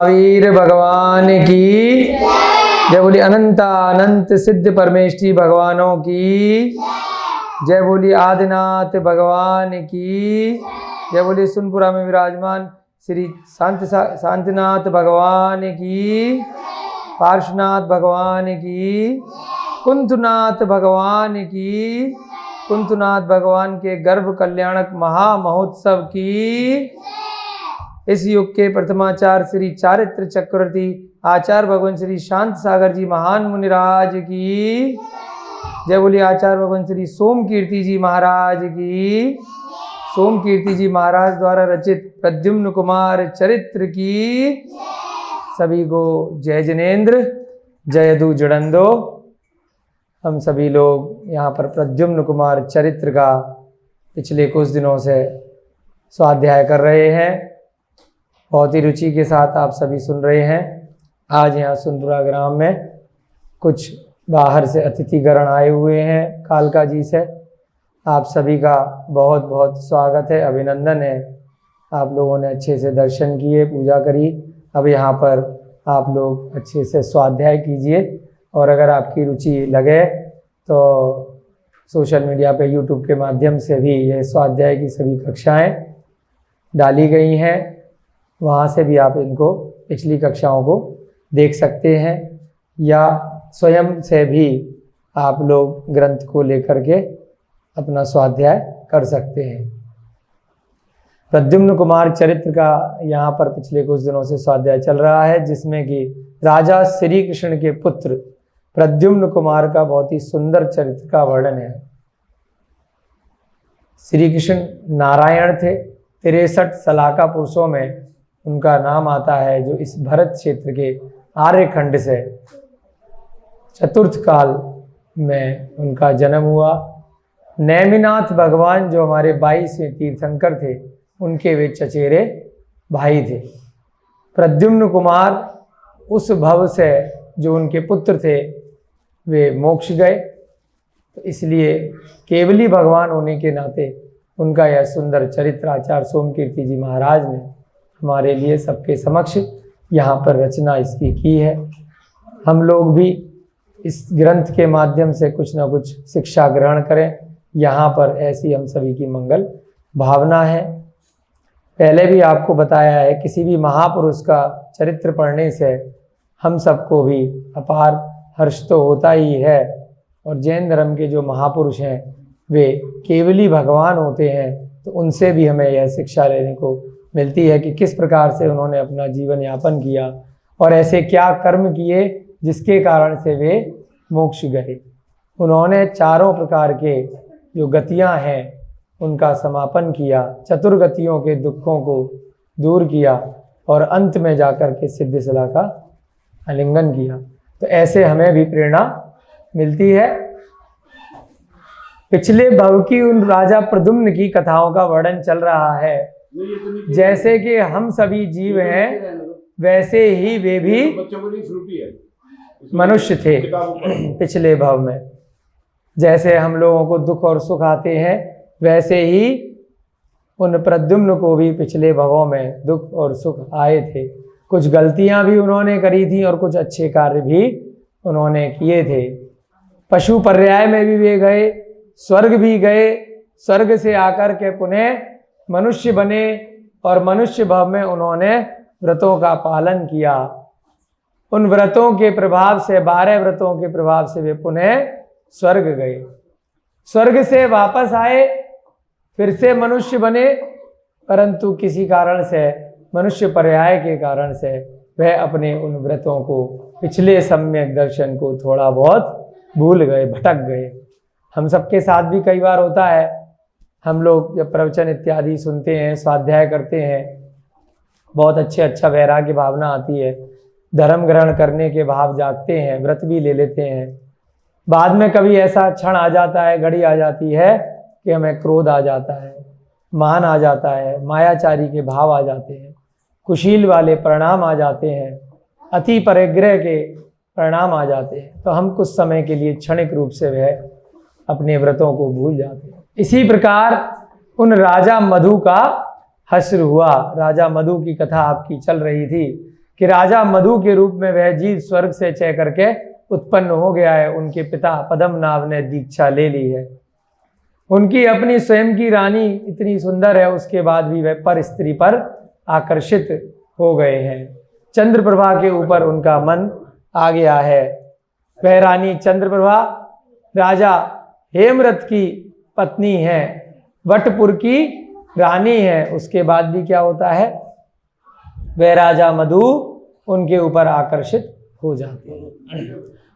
वीर भगवान की जय बोली। अनंत अनंत सिद्ध परमेष्ठी भगवानों की जय बोली। आदिनाथ भगवान की जय बोली। सुनपुरा में विराजमान श्री शांतिनाथ भगवान की, पार्श्वनाथ भगवान की, कुंतुनाथ भगवान की, कुंतुनाथ भगवान के गर्भ कल्याणक महामहोत्सव की, इस युग के प्रथमाचार्य श्री चारित्र चक्रवर्ती आचार्य भगवान श्री शांत सागर जी महान मुनिराज की जय बोलिए। आचार्य भगवान श्री सोम कीर्ति जी महाराज की, सोम कीर्ति जी महाराज द्वारा रचित प्रद्युम्न कुमार चरित्र की सभी को जय जिनेन्द्र, जय यदु जड़ंदो। हम सभी लोग यहाँ पर प्रद्युम्न कुमार चरित्र का पिछले कुछ दिनों से स्वाध्याय कर रहे हैं। बहुत ही रुचि के साथ आप सभी सुन रहे हैं। आज यहाँ सुनपुरा ग्राम में कुछ बाहर से अतिथिगण आए हुए हैं कालका जी से। आप सभी का बहुत बहुत स्वागत है, अभिनंदन है। आप लोगों ने अच्छे से दर्शन किए, पूजा करी। अब यहाँ पर आप लोग अच्छे से स्वाध्याय कीजिए और अगर आपकी रुचि लगे तो सोशल मीडिया पे यूट्यूब के माध्यम से भी ये स्वाध्याय की सभी कक्षाएं डाली गई हैं, वहाँ से भी आप इनको पिछली कक्षाओं को देख सकते हैं या स्वयं से भी आप लोग ग्रंथ को लेकर के अपना स्वाध्याय कर सकते हैं। प्रद्युम्न कुमार चरित्र का यहाँ पर पिछले कुछ दिनों से स्वाध्याय चल रहा है, जिसमें कि राजा श्री कृष्ण के पुत्र प्रद्युम्न कुमार का बहुत ही सुंदर चरित्र का वर्णन है। श्री कृष्ण नारायण थे, 63 सलाका पुरुषों में उनका नाम आता है, जो इस भरत क्षेत्र के आर्यखंड से चतुर्थ काल में उनका जन्म हुआ। नेमिनाथ भगवान जो हमारे 22वें तीर्थंकर थे, उनके वे चचेरे भाई थे। प्रद्युम्न कुमार उस भव से जो उनके पुत्र थे वे मोक्ष गए, तो इसलिए केवली भगवान होने के नाते उनका यह सुंदर चरित्र आचार्य सोम कीर्ति जी महाराज ने हमारे लिए सबके समक्ष यहाँ पर रचना इसकी की है। हम लोग भी इस ग्रंथ के माध्यम से कुछ ना कुछ शिक्षा ग्रहण करें, यहाँ पर ऐसी हम सभी की मंगल भावना है। पहले भी आपको बताया है, किसी भी महापुरुष का चरित्र पढ़ने से हम सबको भी अपार हर्ष तो होता ही है। और जैन धर्म के जो महापुरुष हैं वे केवली भगवान होते हैं, तो उनसे भी हमें यह शिक्षा लेने को मिलती है कि किस प्रकार से उन्होंने अपना जीवन यापन किया और ऐसे क्या कर्म किए जिसके कारण से वे मोक्ष गए। उन्होंने चारों प्रकार के जो गतियां हैं उनका समापन किया, चतुर्गतियों के दुखों को दूर किया और अंत में जाकर के सिद्ध सला का आलिंगन किया। तो ऐसे हमें भी प्रेरणा मिलती है। पिछले भव की उन राजा प्रद्युम्न की कथाओं का वर्णन चल रहा है। जैसे कि हम सभी जीव हैं, वैसे ही वे भी मनुष्य थे पिछले भव में। जैसे हम लोगों को दुख और सुख आते हैं, वैसे ही उन प्रद्युम्न को भी पिछले भवों में दुख और सुख आए थे। कुछ गलतियां भी उन्होंने करी थी और कुछ अच्छे कार्य भी उन्होंने किए थे। पशु पर्याय में भी वे गए, स्वर्ग भी गए, स्वर्ग से आकर के पुनः मनुष्य बने और मनुष्य भव में उन्होंने व्रतों का पालन किया। उन व्रतों के प्रभाव से, 12 व्रतों के प्रभाव से वे पुनः स्वर्ग गए। स्वर्ग से वापस आए, फिर से मनुष्य बने, परंतु किसी कारण से, मनुष्य पर्याय के कारण से वह अपने उन व्रतों को, पिछले सम्यक दर्शन को थोड़ा बहुत भूल गए, भटक गए। हम सबके साथ भी कई बार होता है। हम लोग जब प्रवचन इत्यादि सुनते हैं, स्वाध्याय करते हैं, बहुत अच्छा वैराग्य भावना आती है, धर्म ग्रहण करने के भाव जागते हैं, व्रत भी ले लेते हैं। बाद में कभी ऐसा क्षण आ जाता है, घड़ी आ जाती है कि हमें क्रोध आ जाता है, मान आ जाता है, मायाचारी के भाव आ जाते हैं, कुशील वाले परिणाम आ जाते हैं, अति परिग्रह के परिणाम आ जाते हैं। तो हम कुछ समय के लिए क्षणिक रूप से वह अपने व्रतों को भूल जाते हैं। इसी प्रकार उन राजा मधु का हश्र हुआ। राजा मधु की कथा आपकी चल रही थी कि राजा मधु के रूप में वह जीव स्वर्ग से चय करके उत्पन्न हो गया है। उनके पिता पद्मनाभ ने दीक्षा ले ली है। उनकी अपनी स्वयं की रानी इतनी सुंदर है, उसके बाद भी वह पर स्त्री पर आकर्षित हो गए हैं। चंद्रप्रभा के ऊपर उनका मन आ गया है। वह रानी चंद्रप्रभा राजा हेमरथ की पत्नी है, वटपुर की रानी है। उसके बाद भी क्या होता है, वह राजा मधु उनके ऊपर आकर्षित हो जाते हैं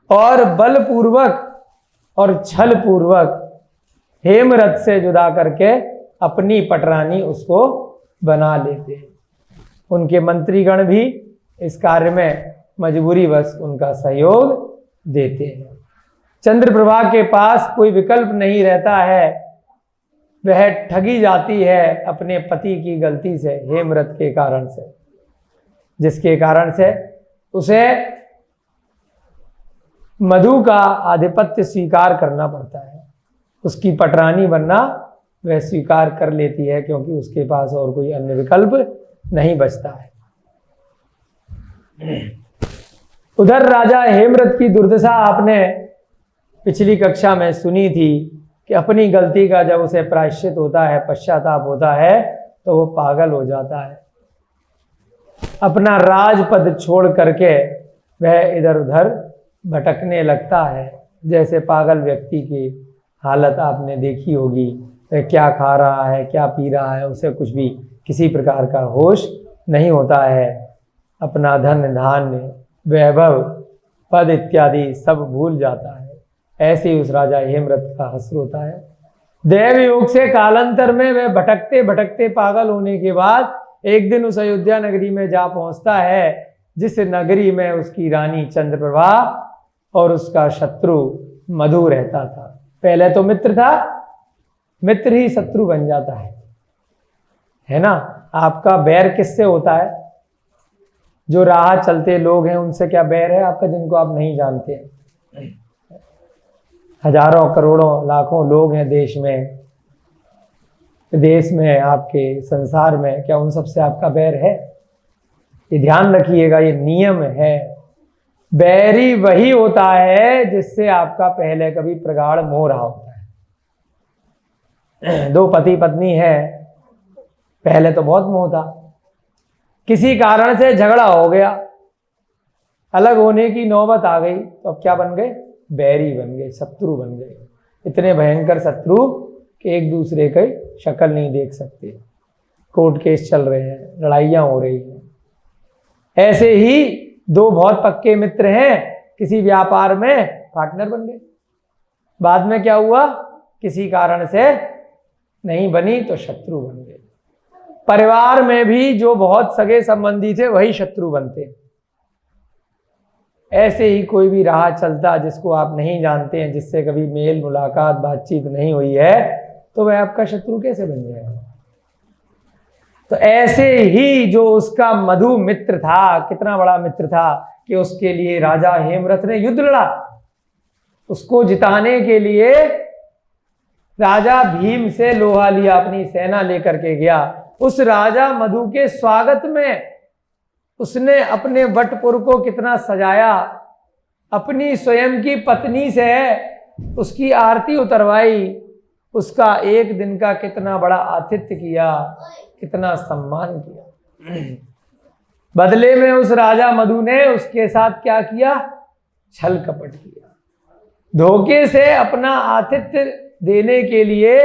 और बलपूर्वक और छल पूर्वक हेमरथ से जुदा करके अपनी पटरानी उसको बना लेते हैं। उनके मंत्रीगण भी इस कार्य में मजबूरीवश उनका सहयोग देते हैं। चंद्रप्रभा के पास कोई विकल्प नहीं रहता है, वह ठगी जाती है अपने पति की गलती से, हेमरथ के कारण से, जिसके कारण से उसे मधु का आधिपत्य स्वीकार करना पड़ता है। उसकी पटरानी बनना वह स्वीकार कर लेती है, क्योंकि उसके पास और कोई अन्य विकल्प नहीं बचता है। उधर राजा हेमरथ की दुर्दशा आपने पिछली कक्षा में सुनी थी कि अपनी गलती का जब उसे प्रायश्चित होता है, पश्चाताप होता है, तो वो पागल हो जाता है। अपना राजपद छोड़ करके वह इधर उधर भटकने लगता है। जैसे पागल व्यक्ति की हालत आपने देखी होगी, वह क्या खा रहा है, क्या पी रहा है, उसे कुछ भी किसी प्रकार का होश नहीं होता है। अपना धन धान्य वैभव पद इत्यादि सब भूल जाता है। ऐसे ही उस राजा हेमरथ का हश्र होता है। देव योग से कालांतर में वह भटकते भटकते पागल होने के बाद एक दिन उस अयोध्या नगरी में जा पहुंचता है, जिस नगरी में उसकी रानी चंद्रप्रभा और उसका शत्रु मधु रहता था। पहले तो मित्र था, मित्र ही शत्रु बन जाता है ना। आपका बैर किससे होता है? जो राह चलते लोग हैं उनसे क्या बैर है आपका, जिनको आप नहीं जानते? हजारों करोड़ों लाखों लोग हैं देश में आपके संसार में, क्या उन सबसे आपका बैर है? ये ध्यान रखिएगा, ये नियम है। बैरी वही होता है जिससे आपका पहले कभी प्रगाढ़ मोह रहा होता है। दो पति पत्नी है, पहले तो बहुत मोह था, किसी कारण से झगड़ा हो गया, अलग होने की नौबत आ गई, तो अब क्या बन गए? बैरी बन गए, शत्रु बन गए। इतने भयंकर शत्रु कि एक दूसरे की शक्ल नहीं देख सकते। कोर्ट केस चल रहे हैं, लड़ाइयाँ हो रही हैं। ऐसे ही दो बहुत पक्के मित्र हैं, किसी व्यापार में पार्टनर बन गए। बाद में क्या हुआ? किसी कारण से नहीं बनी तो शत्रु बन गए। परिवार में भी जो बहुत सगे संबंधी थे वही शत्रु बनते। ऐसे ही कोई भी राह चलता जिसको आप नहीं जानते हैं, जिससे कभी मेल मुलाकात बातचीत नहीं हुई है, तो वह आपका शत्रु कैसे बन जाएगा? तो ऐसे ही जो उसका मधु मित्र था, कितना बड़ा मित्र था कि उसके लिए राजा हेमरथ ने युद्ध लड़ा। उसको जिताने के लिए राजा भीम से लोहा लिया, अपनी सेना लेकर के गया। उस राजा मधु के स्वागत में उसने अपने वटपुर को कितना सजाया, अपनी स्वयं की पत्नी से उसकी आरती उतरवाई, उसका एक दिन का कितना बड़ा आतिथ्य किया, कितना सम्मान किया। बदले में उस राजा मधु ने उसके साथ क्या किया? छल कपट किया। धोखे से अपना आतिथ्य देने के लिए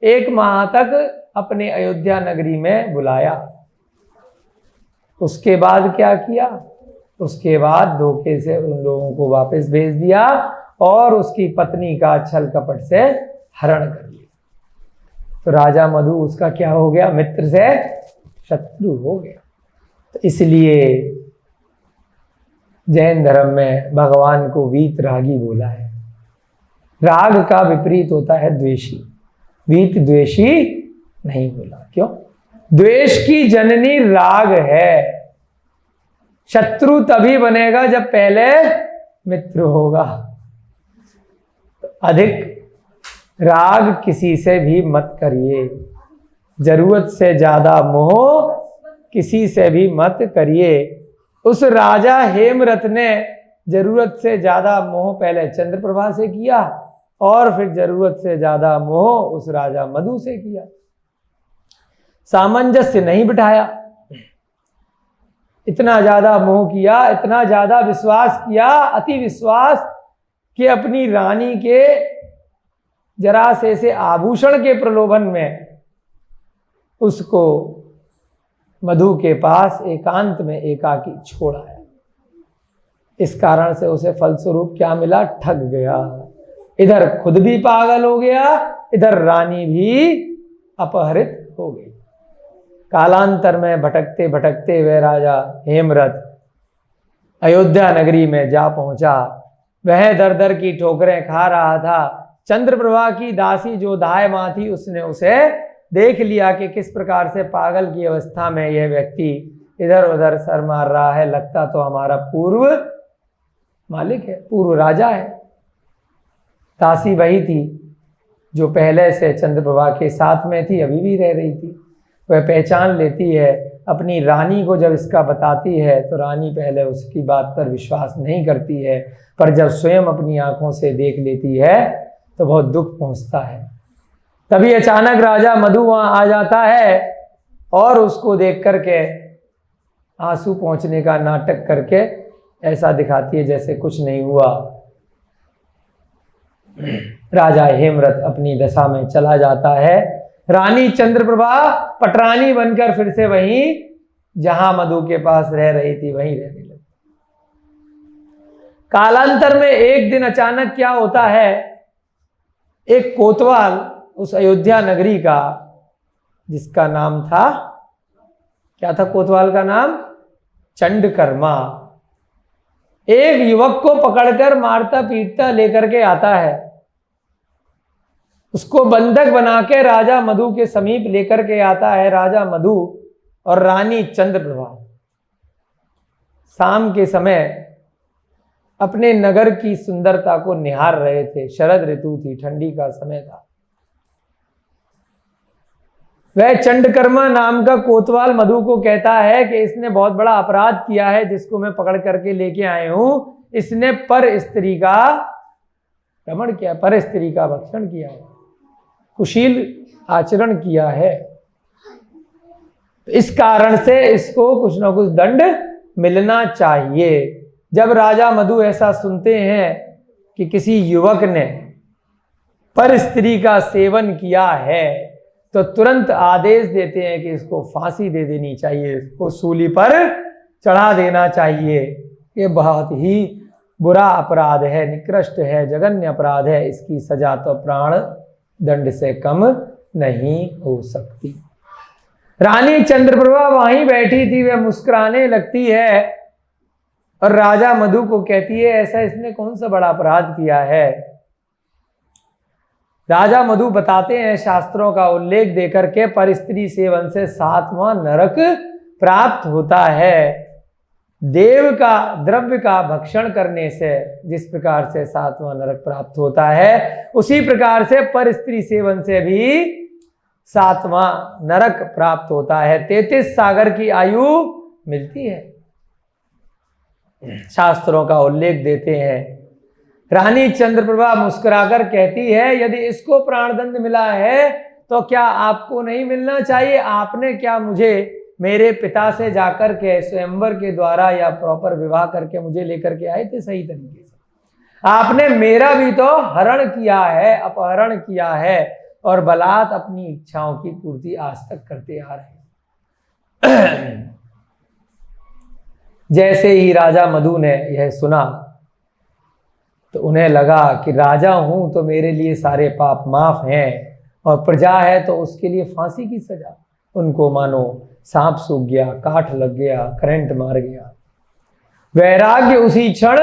1 माह तक अपने अयोध्या नगरी में बुलाया। उसके बाद क्या किया? उसके बाद धोखे से उन लोगों को वापस भेज दिया और उसकी पत्नी का छल कपट से हरण कर लिया। तो राजा मधु उसका क्या हो गया? मित्र से शत्रु हो गया। तो इसलिए जैन धर्म में भगवान को वीतरागी बोला है। राग का विपरीत होता है द्वेषी, वीत द्वेषी नहीं बोला। क्यों? द्वेष की जननी राग है। शत्रु तभी बनेगा जब पहले मित्र होगा। अधिक राग किसी से भी मत करिए, जरूरत से ज्यादा मोह किसी से भी मत करिए। उस राजा हेमरथ ने जरूरत से ज्यादा मोह पहले चंद्रप्रभा से किया और फिर जरूरत से ज्यादा मोह उस राजा मधु से किया। सामंजस्य नहीं बिठाया, इतना ज्यादा मोह किया, इतना ज्यादा विश्वास किया, अति विश्वास कि अपनी रानी के जरा से आभूषण के प्रलोभन में उसको मधु के पास एकांत में एकाकी छोड़ आया। इस कारण से उसे फलस्वरूप क्या मिला? ठग गया। इधर खुद भी पागल हो गया, इधर रानी भी अपहरित हो गई। कालांतर में भटकते भटकते वह राजा हेमरथ अयोध्या नगरी में जा पहुंचा। वह दर दर की ठोकरें खा रहा था। चंद्रप्रभा की दासी जो दाई मां थी उसने उसे देख लिया कि किस प्रकार से पागल की अवस्था में यह व्यक्ति इधर उधर सर मार रहा है, लगता तो हमारा पूर्व मालिक है, पूर्व राजा है। दासी वही थी जो पहले से चंद्रप्रभा के साथ में थी, अभी भी रह रही थी। वह पहचान लेती है, अपनी रानी को जब इसका बताती है तो रानी पहले उसकी बात पर विश्वास नहीं करती है, पर जब स्वयं अपनी आंखों से देख लेती है तो बहुत दुख पहुंचता है। तभी अचानक राजा मधु वहां आ जाता है और उसको देख करके आंसू पहुंचने का नाटक करके ऐसा दिखाती है जैसे कुछ नहीं हुआ। राजा हेमरथ अपनी दशा में चला जाता है। रानी चंद्रप्रभा पटरानी बनकर फिर से वहीं जहां मधु के पास रह रही थी वहीं रहने लगी। कालांतर में एक दिन अचानक क्या होता है, एक कोतवाल उस अयोध्या नगरी का, जिसका नाम था, क्या था कोतवाल का नाम? चंडकर्मा, एक युवक को पकड़कर मारता पीटता लेकर के आता है। उसको बंधक बना के राजा मधु के समीप लेकर के आता है। राजा मधु और रानी चंद्रप्रभा शाम के समय अपने नगर की सुंदरता को निहार रहे थे। शरद ऋतु थी, ठंडी का समय था। वह चंडकर्मा नाम का कोतवाल मधु को कहता है कि इसने बहुत बड़ा अपराध किया है जिसको मैं पकड़ करके लेके आए हूं। इसने पर स्त्री का रमण किया, पर स्त्री का भक्षण किया है, कुशील आचरण किया है। इस कारण से इसको कुछ ना कुछ दंड मिलना चाहिए। जब राजा मधु ऐसा सुनते हैं कि किसी युवक ने पर स्त्री का सेवन किया है तो तुरंत आदेश देते हैं कि इसको फांसी दे देनी चाहिए, इसको सूली पर चढ़ा देना चाहिए। ये बहुत ही बुरा अपराध है, निकृष्ट है, जघन्य अपराध है। इसकी सजा तो प्राण दंड से कम नहीं हो सकती। रानी चंद्रप्रभा वहीं बैठी थी, वह मुस्कुराने लगती है और राजा मधु को कहती है ऐसा इसने कौन सा बड़ा अपराध किया है। राजा मधु बताते हैं शास्त्रों का उल्लेख देकर के पर स्त्री सेवन से 7वां नरक प्राप्त होता है। देव का द्रव्य का भक्षण करने से जिस प्रकार से 7वां नरक प्राप्त होता है, उसी प्रकार से पर स्त्री सेवन से भी 7वां नरक प्राप्त होता है। 33 सागर की आयु मिलती है, शास्त्रों का उल्लेख देते हैं। रानी चंद्रप्रभा मुस्कुराकर कहती है यदि इसको प्राणदंड मिला है तो क्या आपको नहीं मिलना चाहिए? आपने क्या मुझे मेरे पिता से जाकर के स्वयंवर के द्वारा या प्रॉपर विवाह करके मुझे लेकर के आए थे सही तरीके से? आपने मेरा भी तो हरण किया है, अपहरण किया है और बलात् अपनी इच्छाओं की पूर्ति आज तक करते आ रहे हैं। जैसे ही राजा मधु ने यह सुना तो उन्हें लगा कि राजा हूं तो मेरे लिए सारे पाप माफ हैं और प्रजा है तो उसके लिए फांसी की सजा। उनको मानो सांप सूख गया, काठ लग गया, करंट मार गया। वैराग्य उसी क्षण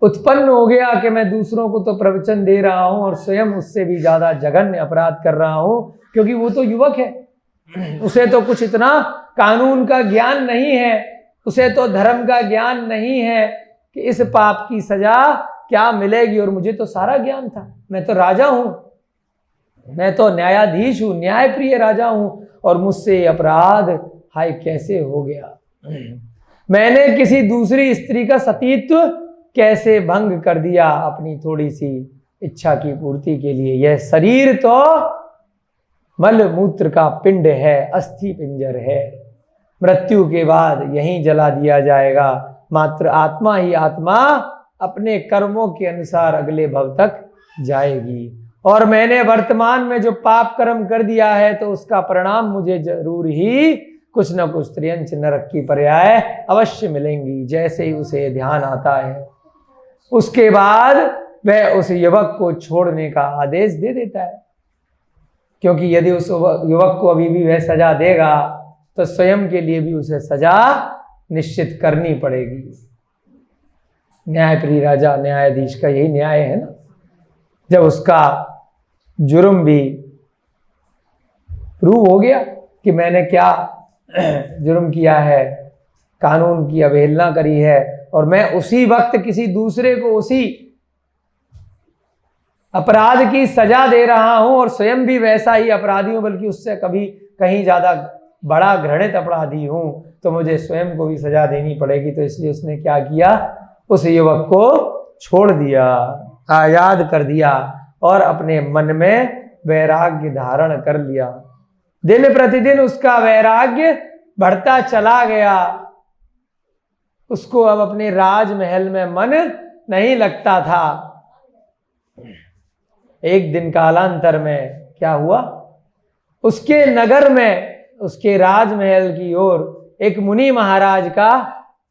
उत्पन्न हो गया कि मैं दूसरों को तो प्रवचन दे रहा हूं और स्वयं उससे भी ज्यादा जघन्य अपराध कर रहा हूं, क्योंकि वो तो युवक है, उसे तो कुछ इतना कानून का ज्ञान नहीं है, उसे तो धर्म का ज्ञान नहीं है कि इस पाप की सजा क्या मिलेगी। और मुझे तो सारा ज्ञान था, मैं तो राजा हूं, मैं तो न्यायाधीश हूं, न्यायप्रिय राजा हूं और मुझसे अपराध हाय कैसे हो गया। मैंने किसी दूसरी स्त्री का सतीत्व कैसे भंग कर दिया अपनी थोड़ी सी इच्छा की पूर्ति के लिए। यह शरीर तो मल मूत्र का पिंड है, अस्थि पिंजर है, मृत्यु के बाद यहीं जला दिया जाएगा। मात्र आत्मा ही आत्मा अपने कर्मों के अनुसार अगले भव तक जाएगी। और मैंने वर्तमान में जो पाप कर्म कर दिया है तो उसका परिणाम मुझे जरूर ही कुछ न कुछ त्रियंच नरक की पर्याय अवश्य मिलेंगी। जैसे ही उसे ध्यान आता है उसके बाद वह उस युवक को छोड़ने का आदेश दे देता है, क्योंकि यदि उस युवक को अभी भी वह सजा देगा तो स्वयं के लिए भी उसे सजा निश्चित करनी पड़ेगी। न्यायप्रिय राजा न्यायाधीश का यही न्याय है ना। जब उसका जुर्म भी प्रूव हो गया कि मैंने क्या जुर्म किया है, कानून की अवहेलना करी है, और मैं उसी वक्त किसी दूसरे को उसी अपराध की सजा दे रहा हूं और स्वयं भी वैसा ही अपराधी हूं, बल्कि उससे कभी कहीं ज्यादा बड़ा घृणित अपराधी हूं, तो मुझे स्वयं को भी सजा देनी पड़ेगी। तो इसलिए उसने क्या किया, उस युवक को छोड़ दिया, आजाद कर दिया और अपने मन में वैराग्य धारण कर लिया। दिन प्रतिदिन उसका वैराग्य बढ़ता चला गया। उसको अब अपने राजमहल में मन नहीं लगता था। एक दिन कालांतर में क्या हुआ, उसके नगर में, उसके राजमहल की ओर एक मुनि महाराज का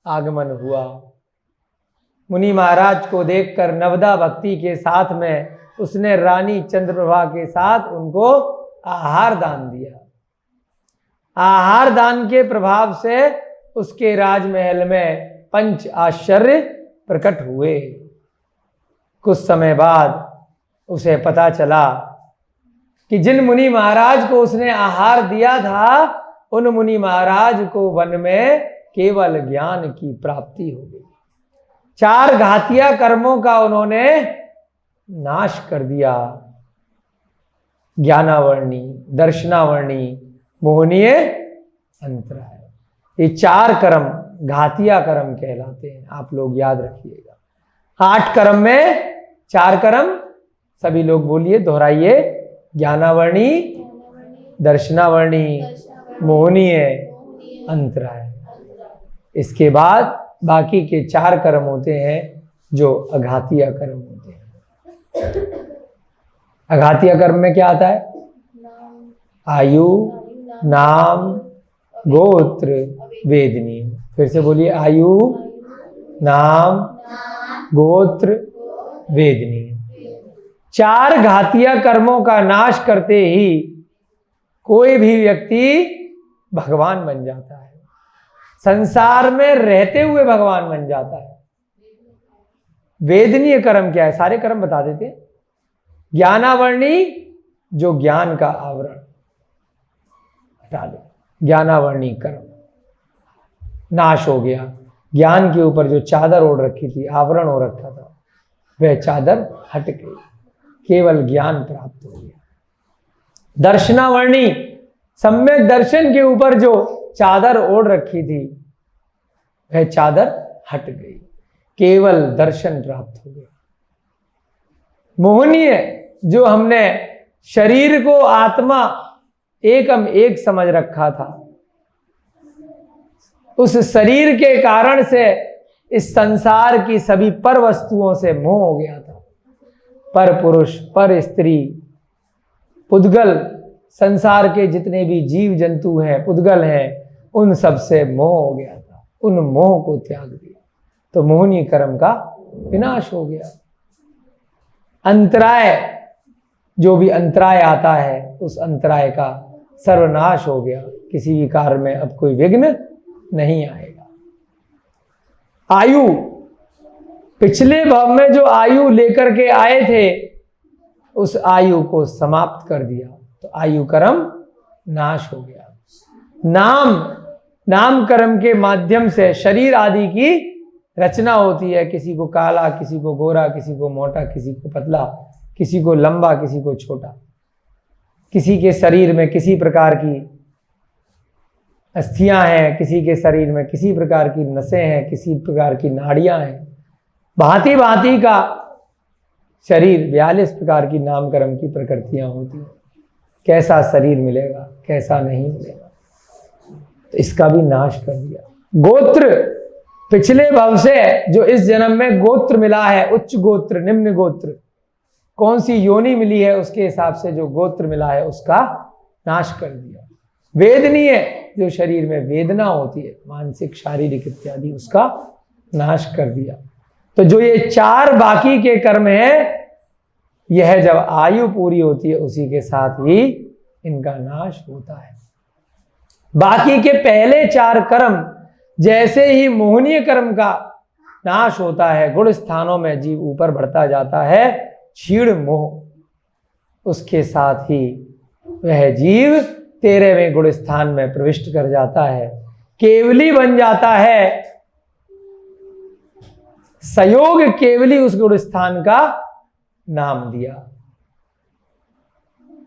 आगमन हुआ। मुनि महाराज को देखकर नवदा भक्ति के साथ में उसने रानी चंद्रप्रभा के साथ उनको आहार दान दिया। आहार दान के प्रभाव से उसके राजमहल में पंच आश्चर्य प्रकट हुए। कुछ समय बाद उसे पता चला कि जिन मुनि महाराज को उसने आहार दिया था उन मुनि महाराज को वन में केवल ज्ञान की प्राप्ति हो गई। 4 घातिया कर्मों का उन्होंने नाश कर दिया। ज्ञानावर्णी, दर्शनावर्णी, मोहनीय, अंतराय, ये 4 कर्म घातिया कर्म कहलाते हैं। आप लोग याद रखिएगा। 8 कर्म में 4 कर्म, सभी लोग बोलिए, दोहराइए। ज्ञानावर्णी, दर्शनावर्णी, मोहनीय, अंतराय। इसके बाद बाकी के 4 कर्म होते हैं जो अघातिया कर्म होते हैं। अघातिया कर्म में क्या आता है? आयु, नाम, गोत्र, वेदनी। फिर से बोलिए, आयु, नाम, गोत्र, वेदनी। 4 घातिया कर्मों का नाश करते ही कोई भी व्यक्ति भगवान बन जाता है। संसार में रहते हुए भगवान बन जाता है। वेदनीय कर्म क्या है? सारे कर्म बता देते हैं। ज्ञानावर्णी, जो ज्ञान का आवरण हटा दो, ज्ञानावर्णी कर्म नाश हो गया। ज्ञान के ऊपर जो चादर ओढ़ रखी थी, आवरण हो रखा था, वह चादर हट गई, केवल ज्ञान प्राप्त हो गया। दर्शनावर्णी, सम्यक दर्शन के ऊपर जो चादर ओढ़ रखी थी वह चादर हट गई, केवल दर्शन प्राप्त हो गया। मोहनीय, जो हमने शरीर को आत्मा एकम एक समझ रखा था, उस शरीर के कारण से इस संसार की सभी पर वस्तुओं से मोह हो गया था। पर पुरुष, पर स्त्री, पुद्गल, संसार के जितने भी जीव जंतु हैं, पुद्गल हैं, उन सब से मोह हो गया था। उन मोह को त्याग दिया तो मोहनीय कर्म का विनाश हो गया। अंतराय, जो भी अंतराय आता है उस अंतराय का सर्वनाश हो गया। किसी भी कार्य में अब कोई विघ्न नहीं आएगा। आयु, पिछले भाव में जो आयु लेकर के आए थे उस आयु को समाप्त कर दिया तो आयु कर्म नाश हो गया। नाम, नाम कर्म के माध्यम से शरीर आदि की रचना होती है। किसी को काला, किसी को गोरा, किसी को मोटा, किसी को पतला, किसी को लंबा, किसी को छोटा। किसी के शरीर में किसी प्रकार की अस्थियां हैं, किसी के शरीर में किसी प्रकार की नसें हैं, किसी प्रकार की नाड़ियां हैं, भांति भांति का शरीर, 42 प्रकार की नामकर्म की प्रकृतियां होती हैं। कैसा शरीर मिलेगा, कैसा नहीं मिलेगा, तो इसका भी नाश कर दिया। गोत्र, पिछले भव से जो इस जन्म में गोत्र मिला है, उच्च गोत्र, निम्न गोत्र, कौन सी योनि मिली है, उसके हिसाब से जो गोत्र मिला है उसका नाश कर दिया। वेदनीय, जो शरीर में वेदना होती है, मानसिक, शारीरिक इत्यादि, उसका नाश कर दिया। तो जो ये 4 बाकी के कर्म है, यह जब आयु पूरी होती है उसी के साथ ही इनका नाश होता है। बाकी के पहले 4 कर्म, जैसे ही मोहनीय कर्म का नाश होता है, गुण स्थानों में जीव ऊपर बढ़ता जाता है, क्षीण मोह, उसके साथ ही वह जीव 13वें गुण स्थान में प्रविष्ट कर जाता है, केवली बन जाता है। संयोग केवली उस गुण स्थान का नाम दिया,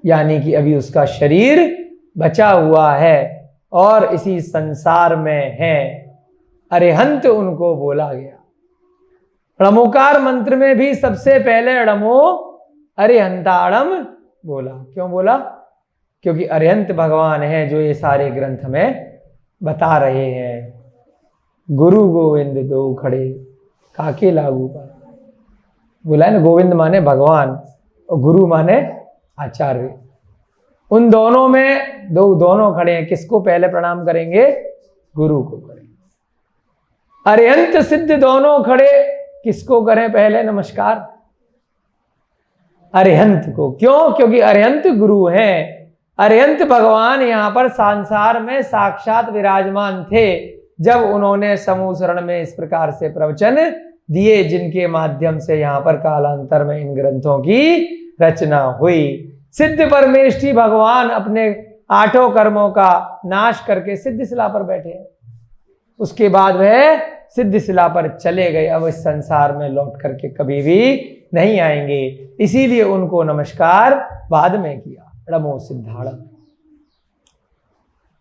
यानी कि अभी उसका शरीर बचा हुआ है और इसी संसार में है। अरिहंत उनको बोला गया। णमोकार मंत्र में भी सबसे पहले णमो अरिहंताणम बोला। क्यों बोला? क्योंकि अरिहंत भगवान है जो ये सारे ग्रंथ में बता रहे हैं। गुरु गोविंद दो खड़े काके लागू पर, बोला है ना, गोविंद माने भगवान और गुरु माने आचार्य। उन दोनों में दोनों खड़े हैं, किसको पहले प्रणाम करेंगे? गुरु को करेंगे। अरिहंत सिद्ध दोनों खड़े, किसको करें पहले नमस्कार? अरिहंत को। क्यों? क्योंकि अरिहंत गुरु हैं। अरिहंत भगवान यहाँ पर संसार में साक्षात विराजमान थे जब उन्होंने समूह शरण में इस प्रकार से प्रवचन दिए, जिनके माध्यम से यहाँ पर कालांतर में इन ग्रंथों की रचना हुई। सिद्ध परमेष्ठी भगवान अपने 8 कर्मों का नाश करके सिद्ध शिला पर बैठे हैं। उसके बाद वह सिद्ध शिला पर चले गए, अब इस संसार में लौट करके कभी भी नहीं आएंगे। इसीलिए उनको नमस्कार बाद में किया, णमो सिद्धाणम।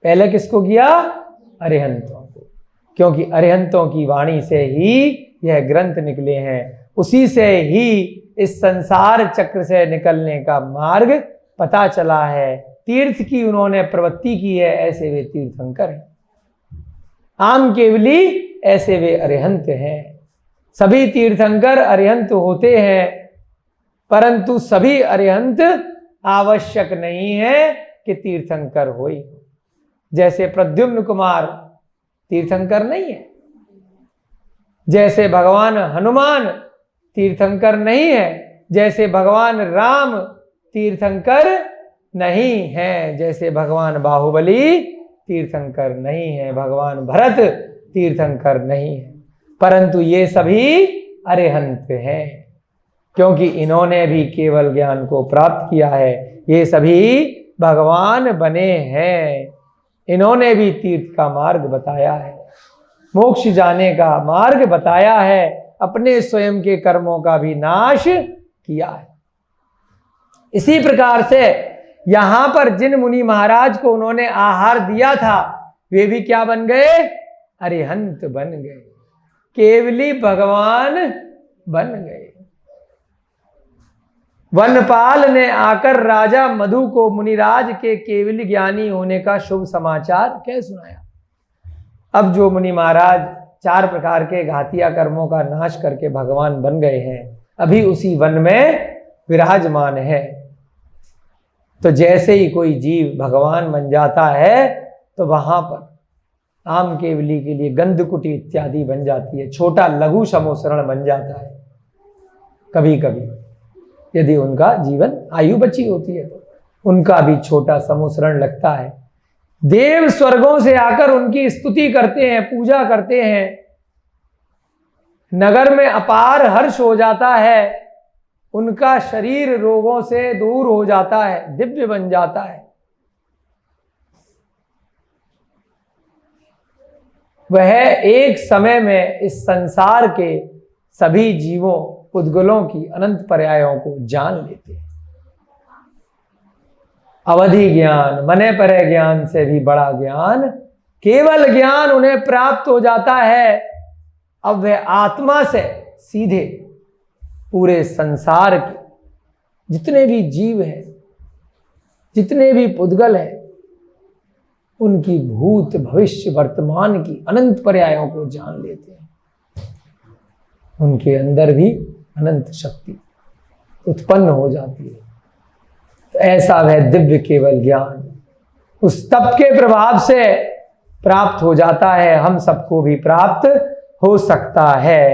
पहले किसको किया? अरिहंतों को, क्योंकि अरिहंतों की वाणी से ही यह ग्रंथ निकले हैं, उसी से ही इस संसार चक्र से निकलने का मार्ग पता चला है। तीर्थ की उन्होंने प्रवृत्ति की है, ऐसे वे तीर्थंकर हैं। आम केवली, ऐसे वे अरिहंत हैं। सभी तीर्थंकर अरिहंत होते हैं, परंतु सभी अरिहंत आवश्यक नहीं है कि तीर्थंकर होई। जैसे प्रद्युम्न कुमार तीर्थंकर नहीं है, जैसे भगवान हनुमान तीर्थंकर नहीं है, जैसे भगवान राम तीर्थंकर नहीं है, जैसे भगवान बाहुबली तीर्थंकर नहीं है, भगवान भरत तीर्थंकर नहीं है, परंतु ये सभी अरिहंत हैं, क्योंकि इन्होंने भी केवल ज्ञान को प्राप्त किया है। ये सभी भगवान बने हैं, इन्होंने भी तीर्थ का मार्ग बताया है, मोक्ष जाने का मार्ग बताया है, अपने स्वयं के कर्मों का भी नाश किया है। इसी प्रकार से यहां पर जिन मुनि महाराज को उन्होंने आहार दिया था, वे भी क्या बन गए? अरिहंत बन गए, केवली भगवान बन गए। वनपाल ने आकर राजा मधु को मुनिराज के केवली ज्ञानी होने का शुभ समाचार कह सुनाया। अब जो मुनि महाराज 4 प्रकार के घातिया कर्मों का नाश करके भगवान बन गए हैं, अभी उसी वन में विराजमान है। तो जैसे ही कोई जीव भगवान बन जाता है, तो वहां पर आम केवली के लिए गंधकुटी इत्यादि बन जाती है, छोटा लघु समोसरण बन जाता है। कभी कभी यदि उनका जीवन आयु बची होती है तो उनका भी छोटा समोसरण लगता है। देव स्वर्गों से आकर उनकी स्तुति करते हैं, पूजा करते हैं, नगर में अपार हर्ष हो जाता है, उनका शरीर रोगों से दूर हो जाता है, दिव्य बन जाता है। वह एक समय में इस संसार के सभी जीवों, पुद्गलों की अनंत पर्यायों को जान लेते हैं। अवधि ज्ञान, मने परे ज्ञान से भी बड़ा ज्ञान केवल ज्ञान उन्हें प्राप्त हो जाता है। अब वह आत्मा से सीधे पूरे संसार के जितने भी जीव हैं, जितने भी पुद्गल हैं, उनकी भूत भविष्य वर्तमान की अनंत पर्यायों को जान लेते हैं। उनके अंदर भी अनंत शक्ति उत्पन्न हो जाती है। तो ऐसा वह दिव्य केवल ज्ञान उस तप के प्रभाव से प्राप्त हो जाता है। हम सबको भी प्राप्त हो सकता है।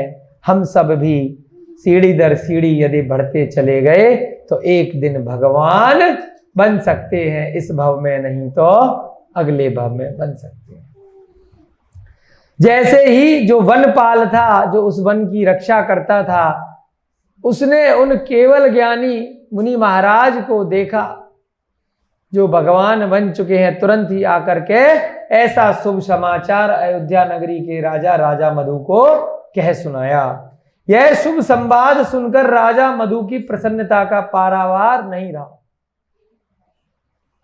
हम सब भी सीढ़ी दर सीढ़ी यदि बढ़ते चले गए तो एक दिन भगवान बन सकते हैं। इस भव में नहीं तो अगले भव में बन सकते हैं। जैसे ही जो वनपाल था, जो उस वन की रक्षा करता था, उसने उन केवल ज्ञानी मुनि महाराज को देखा जो भगवान बन चुके हैं। तुरंत ही आकर के ऐसा शुभ समाचार अयोध्या नगरी के राजा मधु को कह सुनाया। यह शुभ संवाद सुनकर राजा मधु की प्रसन्नता का पारावार नहीं रहा।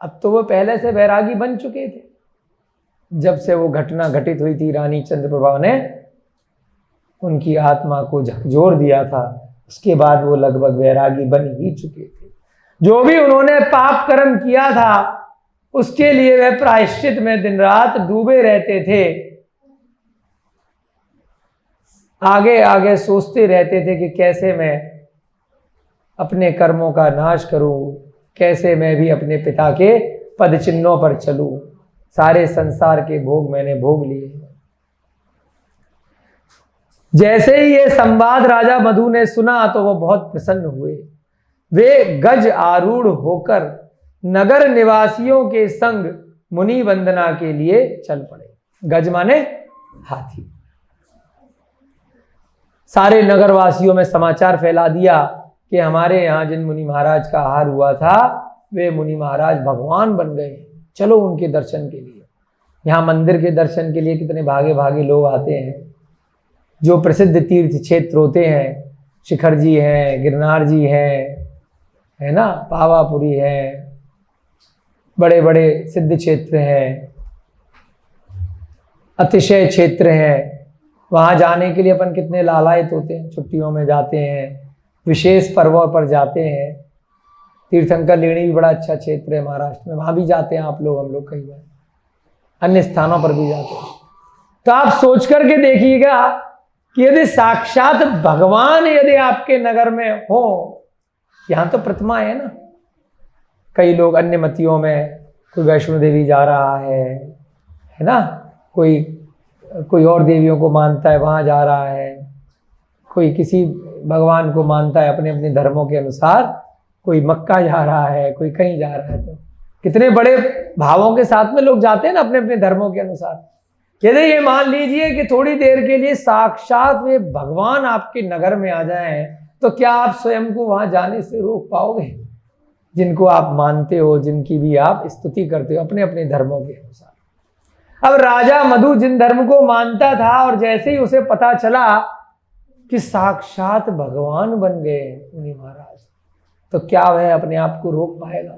अब तो वो पहले से वैरागी बन चुके थे। जब से वो घटना घटित हुई थी, रानी चंद्रप्रभा ने उनकी आत्मा को झकझोर दिया था, उसके बाद वो लगभग वैरागी बन ही चुके थे। जो भी उन्होंने पाप कर्म किया था उसके लिए वे प्रायश्चित में दिन रात डूबे रहते थे। आगे आगे सोचते रहते थे कि कैसे मैं अपने कर्मों का नाश करूं, कैसे मैं भी अपने पिता के पद चिन्हों पर चलूं। सारे संसार के भोग मैंने भोग लिए। जैसे ही ये संवाद राजा मधु ने सुना तो वो बहुत प्रसन्न हुए। वे गज आरूढ़ होकर नगर निवासियों के संग मुनि वंदना के लिए चल पड़े। गज माने हाथी। सारे नगरवासियों में समाचार फैला दिया कि हमारे यहाँ जिन मुनि महाराज का आहार हुआ था वे मुनि महाराज भगवान बन गए, चलो उनके दर्शन के लिए। यहाँ मंदिर के दर्शन के लिए कितने भागे भागे लोग आते हैं। जो प्रसिद्ध तीर्थ क्षेत्र होते हैं, शिखर जी हैं, गिरनार जी हैं, है ना, पावापुरी है, बड़े बड़े सिद्ध क्षेत्र हैं, अतिशय क्षेत्र हैं। वहाँ जाने के लिए अपन कितने लालायित होते हैं। छुट्टियों में जाते हैं, विशेष पर्वों पर जाते हैं। तीर्थंकर लेणी भी बड़ा अच्छा क्षेत्र है महाराष्ट्र में, वहाँ भी जाते हैं आप लोग, हम लोग कई बार अन्य स्थानों पर भी जाते हैं। तो आप सोच करके देखिएगा कि यदि साक्षात भगवान यदि आपके नगर में हो, यहाँ तो प्रतिमा है ना, कई लोग अन्य मतियों में, कोई वैष्णो देवी जा रहा है ना, कोई और देवियों को मानता है वहाँ जा रहा है, कोई किसी भगवान को मानता है अपने अपने धर्मों के अनुसार, कोई मक्का जा रहा है, कोई कहीं जा रहा है। तो कितने बड़े भावों के साथ में लोग जाते हैं ना अपने अपने धर्मों के अनुसार। यदि ये मान लीजिए कि थोड़ी देर के लिए साक्षात वे भगवान आपके नगर में आ जाएं, तो क्या आप स्वयं को वहां जाने से रोक पाओगे? जिनको आप मानते हो, जिनकी भी आप स्तुति करते हो अपने अपने धर्मों के अनुसार। अब राजा मधु जिन धर्म को मानता था और जैसे ही उसे पता चला कि साक्षात भगवान बन गए मुनि महाराज, तो क्या वह अपने आप को रोक पाएगा?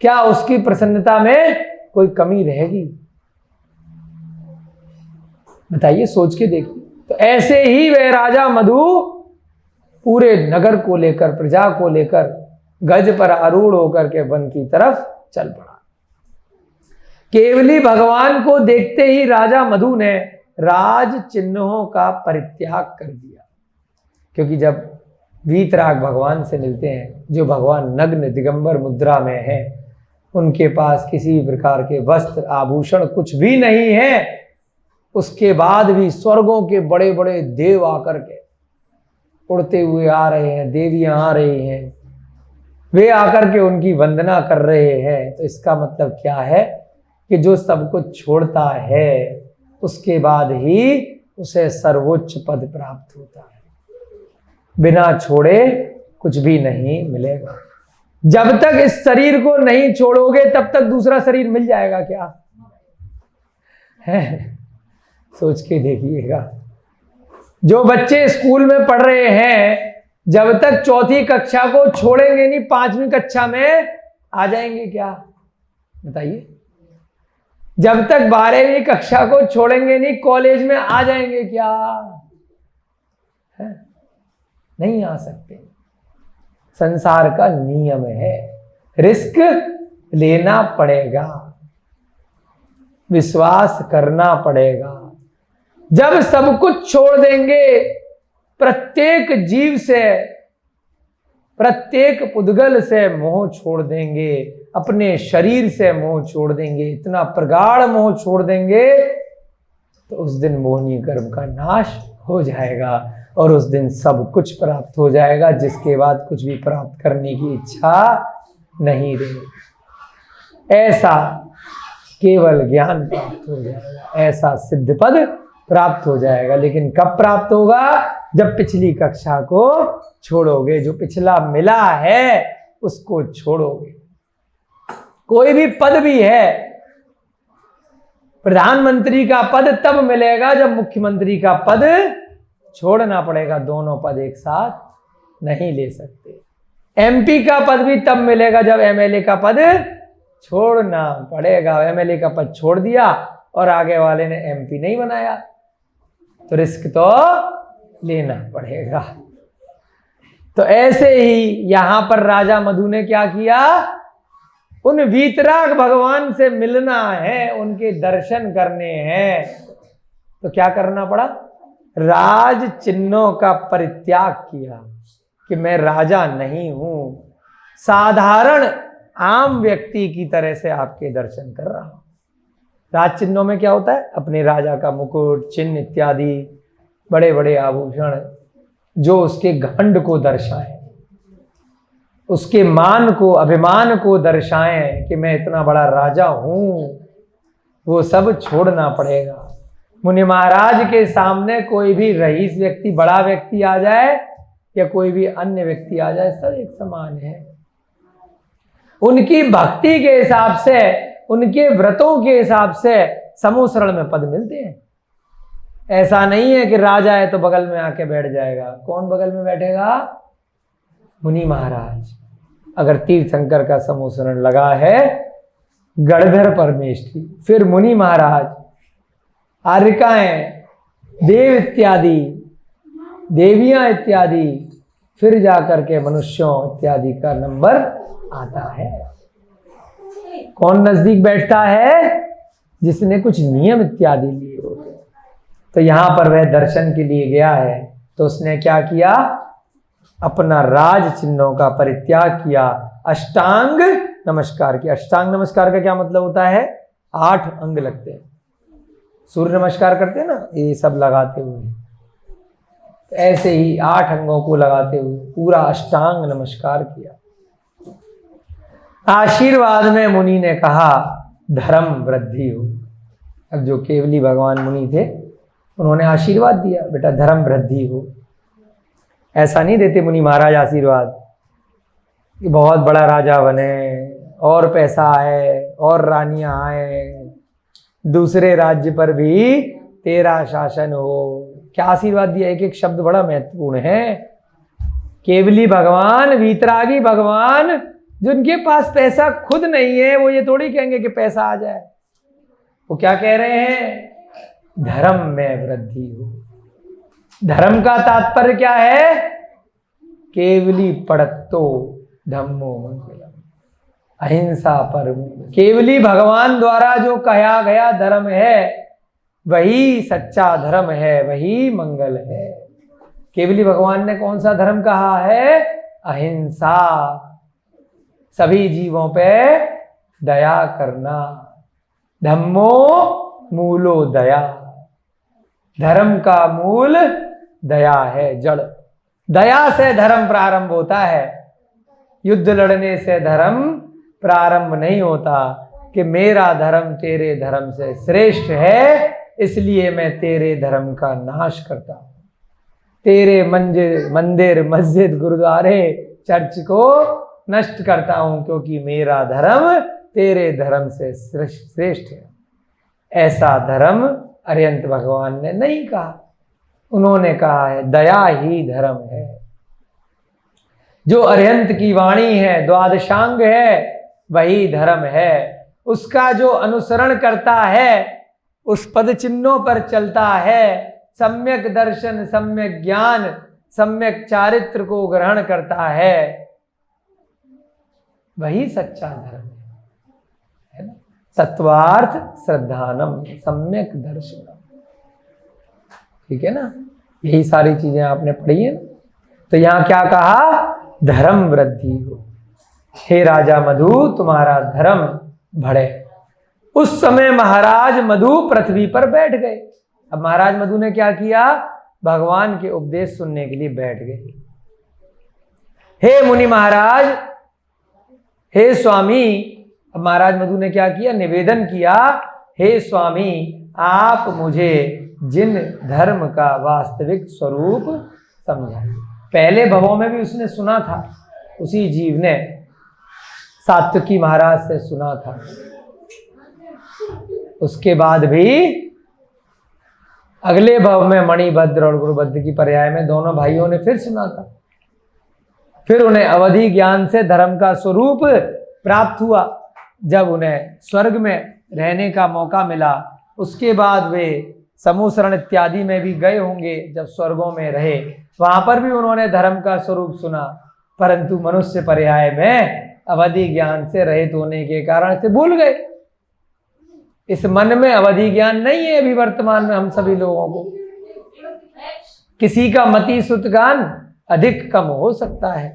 क्या उसकी प्रसन्नता में कोई कमी रहेगी? बताइए, सोच के देखिए। तो ऐसे ही वह राजा मधु पूरे नगर को लेकर, प्रजा को लेकर गज पर आरूढ़ होकर के वन की तरफ चल पड़ा। केवली भगवान को देखते ही राजा मधु ने राज चिन्हों का परित्याग कर दिया। क्योंकि जब वीतराग भगवान से मिलते हैं, जो भगवान नग्न दिगंबर मुद्रा में है, उनके पास किसी प्रकार के वस्त्र आभूषण कुछ भी नहीं है, उसके बाद भी स्वर्गों के बड़े बड़े देव आकर के उड़ते हुए आ रहे हैं, देवियां आ रही हैं, वे आकर के उनकी वंदना कर रहे हैं। तो इसका मतलब क्या है कि जो सब कुछ छोड़ता है उसके बाद ही उसे सर्वोच्च पद प्राप्त होता है। बिना छोड़े कुछ भी नहीं मिलेगा। जब तक इस शरीर को नहीं छोड़ोगे तब तक दूसरा शरीर मिल जाएगा क्या? है, सोच के देखिएगा। जो बच्चे स्कूल में पढ़ रहे हैं, जब तक चौथी कक्षा को छोड़ेंगे नहीं, 5वीं कक्षा में आ जाएंगे क्या? बताइए। जब तक 12वीं कक्षा को छोड़ेंगे नहीं, कॉलेज में आ जाएंगे क्या? है? नहीं आ सकते। संसार का नियम है, रिस्क लेना पड़ेगा, विश्वास करना पड़ेगा। जब सब कुछ छोड़ देंगे, प्रत्येक जीव से, प्रत्येक पुद्गल से मोह छोड़ देंगे, अपने शरीर से मोह छोड़ देंगे, इतना प्रगाढ़ मोह छोड़ देंगे, तो उस दिन मोहनी कर्म का नाश हो जाएगा और उस दिन सब कुछ प्राप्त हो जाएगा, जिसके बाद कुछ भी प्राप्त करने की इच्छा नहीं रहेगी। ऐसा केवल ज्ञान प्राप्त हो जाएगा, ऐसा सिद्ध पद प्राप्त हो जाएगा। लेकिन कब प्राप्त होगा? जब पिछली कक्षा को छोड़ोगे, जो पिछला मिला है उसको छोड़ोगे। कोई भी पद भी है, प्रधानमंत्री का पद तब मिलेगा जब मुख्यमंत्री का पद छोड़ना पड़ेगा। दोनों पद एक साथ नहीं ले सकते। एमपी का पद भी तब मिलेगा जब एमएलए का पद छोड़ना पड़ेगा। एमएलए का पद छोड़ दिया और आगे वाले ने एमपी नहीं बनाया, तो रिस्क तो लेना पड़ेगा। तो ऐसे ही यहां पर राजा मधु ने क्या किया? उन वीतराग भगवान से मिलना है, उनके दर्शन करने हैं, तो क्या करना पड़ा? राज चिन्हों का परित्याग किया कि मैं राजा नहीं हूं, साधारण आम व्यक्ति की तरह से आपके दर्शन कर रहा हूं। राज चिन्हों में क्या होता है? अपने राजा का मुकुट, चिन्ह इत्यादि, बड़े बड़े आभूषण जो उसके घमंड को दर्शाएं, उसके मान को, अभिमान को दर्शाएं कि मैं इतना बड़ा राजा हूं, वो सब छोड़ना पड़ेगा। मुनि महाराज के सामने कोई भी रईस व्यक्ति, बड़ा व्यक्ति आ जाए या कोई भी अन्य व्यक्ति आ जाए, सब एक समान है। उनकी भक्ति के हिसाब से, उनके व्रतों के हिसाब से समूह शरण में पद मिलते हैं। ऐसा नहीं है कि राजा है तो बगल में आके बैठ जाएगा। कौन बगल में बैठेगा? मुनि महाराज। अगर तीर्थंकर का समूह शरण लगा है, गणधर परमेष्ठी, फिर मुनि महाराज, आर्यकाएं, देव इत्यादि, देवियां इत्यादि, फिर जाकर के मनुष्यों इत्यादि का नंबर आता है। कौन नजदीक बैठता है? जिसने कुछ नियम इत्यादि लिए होते। तो यहां पर वह दर्शन के लिए गया है, तो उसने क्या किया? अपना राज चिन्हों का परित्याग किया, अष्टांग नमस्कार किया। अष्टांग नमस्कार का क्या मतलब होता है? 8 अंग लगते हैं। सूर्य नमस्कार करते हैं ना, ये सब लगाते हुए, तो ऐसे ही 8 अंगों को लगाते हुए पूरा अष्टांग नमस्कार किया। आशीर्वाद में मुनि ने कहा धर्म वृद्धि हो। अब जो केवली भगवान मुनि थे, उन्होंने आशीर्वाद दिया, बेटा धर्म वृद्धि हो। ऐसा नहीं देते मुनि महाराज आशीर्वाद कि बहुत बड़ा राजा बने और पैसा आए और रानियां आए, दूसरे राज्य पर भी तेरा शासन हो। क्या आशीर्वाद दिया? एक एक शब्द बड़ा महत्वपूर्ण है। केवली भगवान, वीतरागी भगवान, जिनके पास पैसा खुद नहीं है, वो ये थोड़ी कहेंगे कि पैसा आ जाए। वो क्या कह रहे हैं? धर्म में वृद्धि हो। धर्म का तात्पर्य क्या है? केवली पड़त्तो धम्मो मंगलम, अहिंसा परमो। केवली भगवान द्वारा जो कहा गया धर्म है, वही सच्चा धर्म है, वही मंगल है। केवली भगवान ने कौन सा धर्म कहा है? अहिंसा, सभी जीवों पे दया करना। धम्मो मूलो दया, धर्म का मूल दया है, जड़। दया से धर्म प्रारंभ होता है। युद्ध लड़ने से धर्म प्रारंभ नहीं होता कि मेरा धर्म तेरे धर्म से श्रेष्ठ है, इसलिए मैं तेरे धर्म का नाश करता हूं, तेरे मंदिर, मस्जिद, गुरुद्वारे, चर्च को नष्ट करता हूं, क्योंकि मेरा धर्म तेरे धर्म से श्रेष्ठ है। ऐसा धर्म अरिहंत भगवान ने नहीं कहा। उन्होंने कहा है दया ही धर्म है। जो अरिहंत की वाणी है, द्वादशांग है, वही धर्म है। उसका जो अनुसरण करता है, उस पद चिन्हों पर चलता है, सम्यक दर्शन, सम्यक ज्ञान, सम्यक चारित्र को ग्रहण करता है, वही सच्चा धर्म है ना। सत्वार्थ श्रद्धानम सम्यक दर्शनम, ठीक है ना। यही सारी चीजें आपने पढ़ी है ना। तो यहां क्या कहा, धर्म वृद्धि हो, हे राजा मधु तुम्हारा धर्म बढ़े। उस समय महाराज मधु पृथ्वी पर बैठ गए। अब महाराज मधु ने क्या किया, भगवान के उपदेश सुनने के लिए बैठ गए। हे मुनि महाराज, हे स्वामी, अब महाराज मधु ने क्या किया, निवेदन किया, हे स्वामी आप मुझे जिन धर्म का वास्तविक स्वरूप समझाइए। पहले भवों में भी उसने सुना था, उसी जीव ने सात्विकी महाराज से सुना था, उसके बाद भी अगले भव में मणिभद्र और गुरुभद्र की पर्याय में दोनों भाइयों ने फिर सुना था। फिर उन्हें अवधि ज्ञान से धर्म का स्वरूप प्राप्त हुआ। जब उन्हें स्वर्ग में रहने का मौका मिला, उसके बाद वे समूसरण इत्यादि में भी गए होंगे। जब स्वर्गों में रहे, वहां पर भी उन्होंने धर्म का स्वरूप सुना, परंतु मनुष्य पर्याय में अवधि ज्ञान से रहित होने के कारण से भूल गए। इस मन में अवधि ज्ञान नहीं है अभी वर्तमान में हम सभी लोगों को। किसी का मति सुतगान अधिक कम हो सकता है।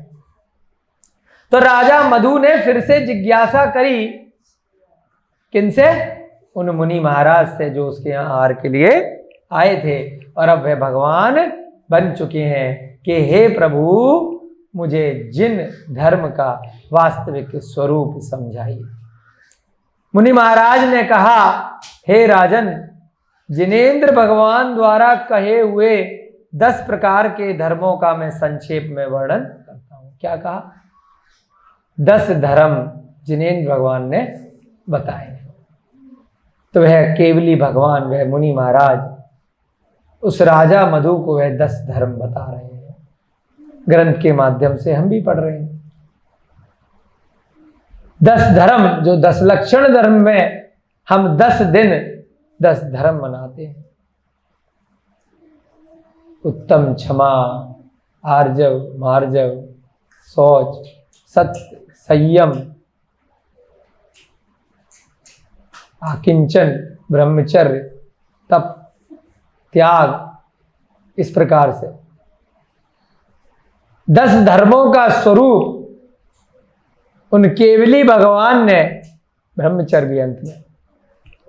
तो राजा मधु ने फिर से जिज्ञासा करी, किनसे, उन मुनि महाराज से जो उसके यहाँ आहार के लिए आए थे, और अब वे भगवान बन चुके हैं कि हे प्रभु मुझे जिन धर्म का वास्तविक स्वरूप समझाइए। मुनि महाराज ने कहा, हे राजन, जिनेंद्र भगवान द्वारा कहे हुए 10 प्रकार के धर्मों का मैं संक्षेप में वर्णन करता हूं। क्या कहा, 10 धर्म जिनेंद्र भगवान ने बताए। तो वह केवली भगवान, वह मुनि महाराज उस राजा मधु को वह 10 धर्म बता रहे हैं। ग्रंथ के माध्यम से हम भी पढ़ रहे हैं। 10 धर्म, जो 10 लक्षण धर्म में हम 10 दिन 10 धर्म मनाते हैं। उत्तम, क्षमा, आर्जव, मार्जव, शौच, सत्य, संयम, आकिंचन, ब्रह्मचर्य, तप, त्याग, इस प्रकार से 10 धर्मों का स्वरूप उन केवली भगवान ने, ब्रह्मचर्य भी अंत में,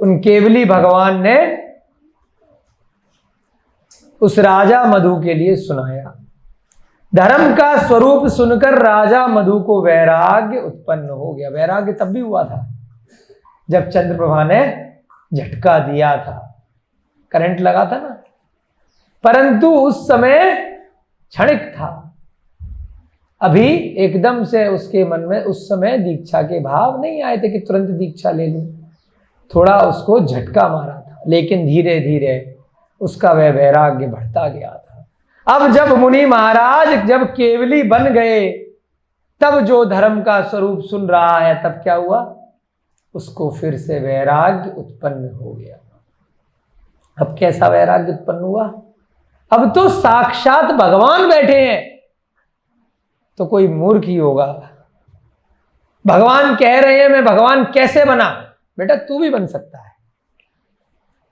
उन केवली भगवान ने उस राजा मधु के लिए सुनाया। धर्म का स्वरूप सुनकर राजा मधु को वैराग्य उत्पन्न हो गया। वैराग्य तब भी हुआ था जब चंद्रप्रभा ने झटका दिया था, करंट लगा था ना, परंतु उस समय क्षणिक था। अभी एकदम से उसके मन में उस समय दीक्षा के भाव नहीं आए थे कि तुरंत दीक्षा ले लूं। थोड़ा उसको झटका मारा था, लेकिन धीरे धीरे उसका वह वैराग्य बढ़ता गया था। अब जब मुनि महाराज जब केवली बन गए, तब जो धर्म का स्वरूप सुन रहा है, तब क्या हुआ, उसको फिर से वैराग्य उत्पन्न हो गया। अब कैसा वैराग्य उत्पन्न हुआ, अब तो साक्षात भगवान बैठे हैं, तो कोई मूर्ख ही होगा। भगवान कह रहे हैं मैं भगवान कैसे बना, बेटा तू भी बन सकता है।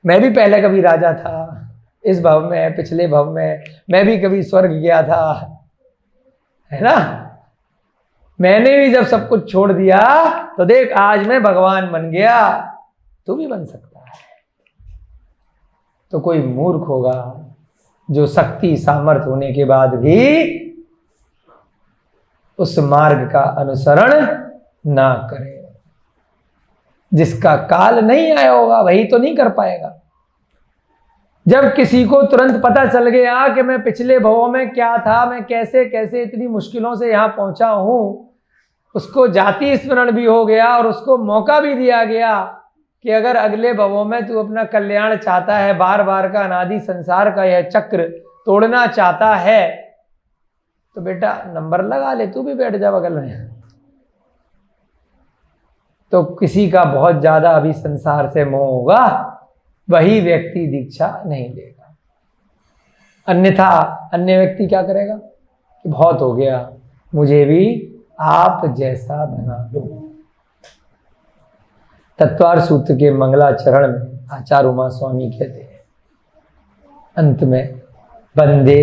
मैं भी पहले कभी राजा था, इस भव में, पिछले भव में मैं भी कभी स्वर्ग गया था, है ना। मैंने भी जब सब कुछ छोड़ दिया तो देख आज मैं भगवान बन गया, तू भी बन सकता है। तो कोई मूर्ख होगा जो शक्ति सामर्थ्य होने के बाद भी उस मार्ग का अनुसरण ना करे। जिसका काल नहीं आया होगा वही तो नहीं कर पाएगा। जब किसी को तुरंत पता चल गया कि मैं पिछले भवों में क्या था, मैं कैसे कैसे इतनी मुश्किलों से यहां पहुंचा हूं, उसको जाति स्मरण भी हो गया और उसको मौका भी दिया गया कि अगर अगले भवों में तू अपना कल्याण चाहता है, बार बार का अनादि संसार का यह चक्र तोड़ना चाहता है, तो बेटा नंबर लगा ले, तू भी बैठ जा बगल में। तो किसी का बहुत ज्यादा अभी संसार से मोह होगा, वही व्यक्ति दीक्षा नहीं लेगा। अन्यथा अन्य व्यक्ति क्या करेगा कि बहुत हो गया, मुझे भी आप जैसा बना दो। तत्वार सूत्र के मंगलाचरण में आचार्य उमा स्वामी कहते हैं अंत में, वंदे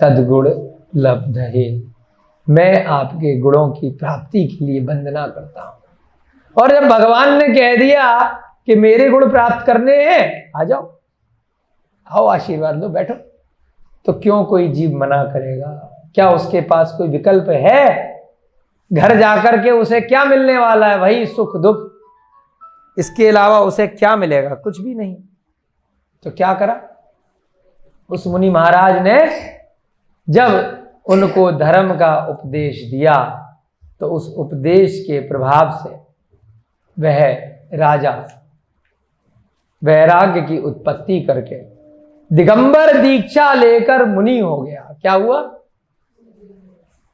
तद्गुण लब्धये, मैं आपके गुणों की प्राप्ति के लिए वंदना करता हूं। और जब भगवान ने कह दिया कि मेरे गुण प्राप्त करने हैं, आ जाओ, आओ आशीर्वाद लो, बैठो, तो क्यों कोई जीव मना करेगा? क्या उसके पास कोई विकल्प है? घर जाकर के उसे क्या मिलने वाला है? वही सुख दुख, इसके अलावा उसे क्या मिलेगा? कुछ भी नहीं। तो क्या करा उस मुनि महाराज ने? जब उनको धर्म का उपदेश दिया तो उस उपदेश के प्रभाव से वह राजा वैराग्य की उत्पत्ति करके दिगंबर दीक्षा लेकर मुनि हो गया। क्या हुआ?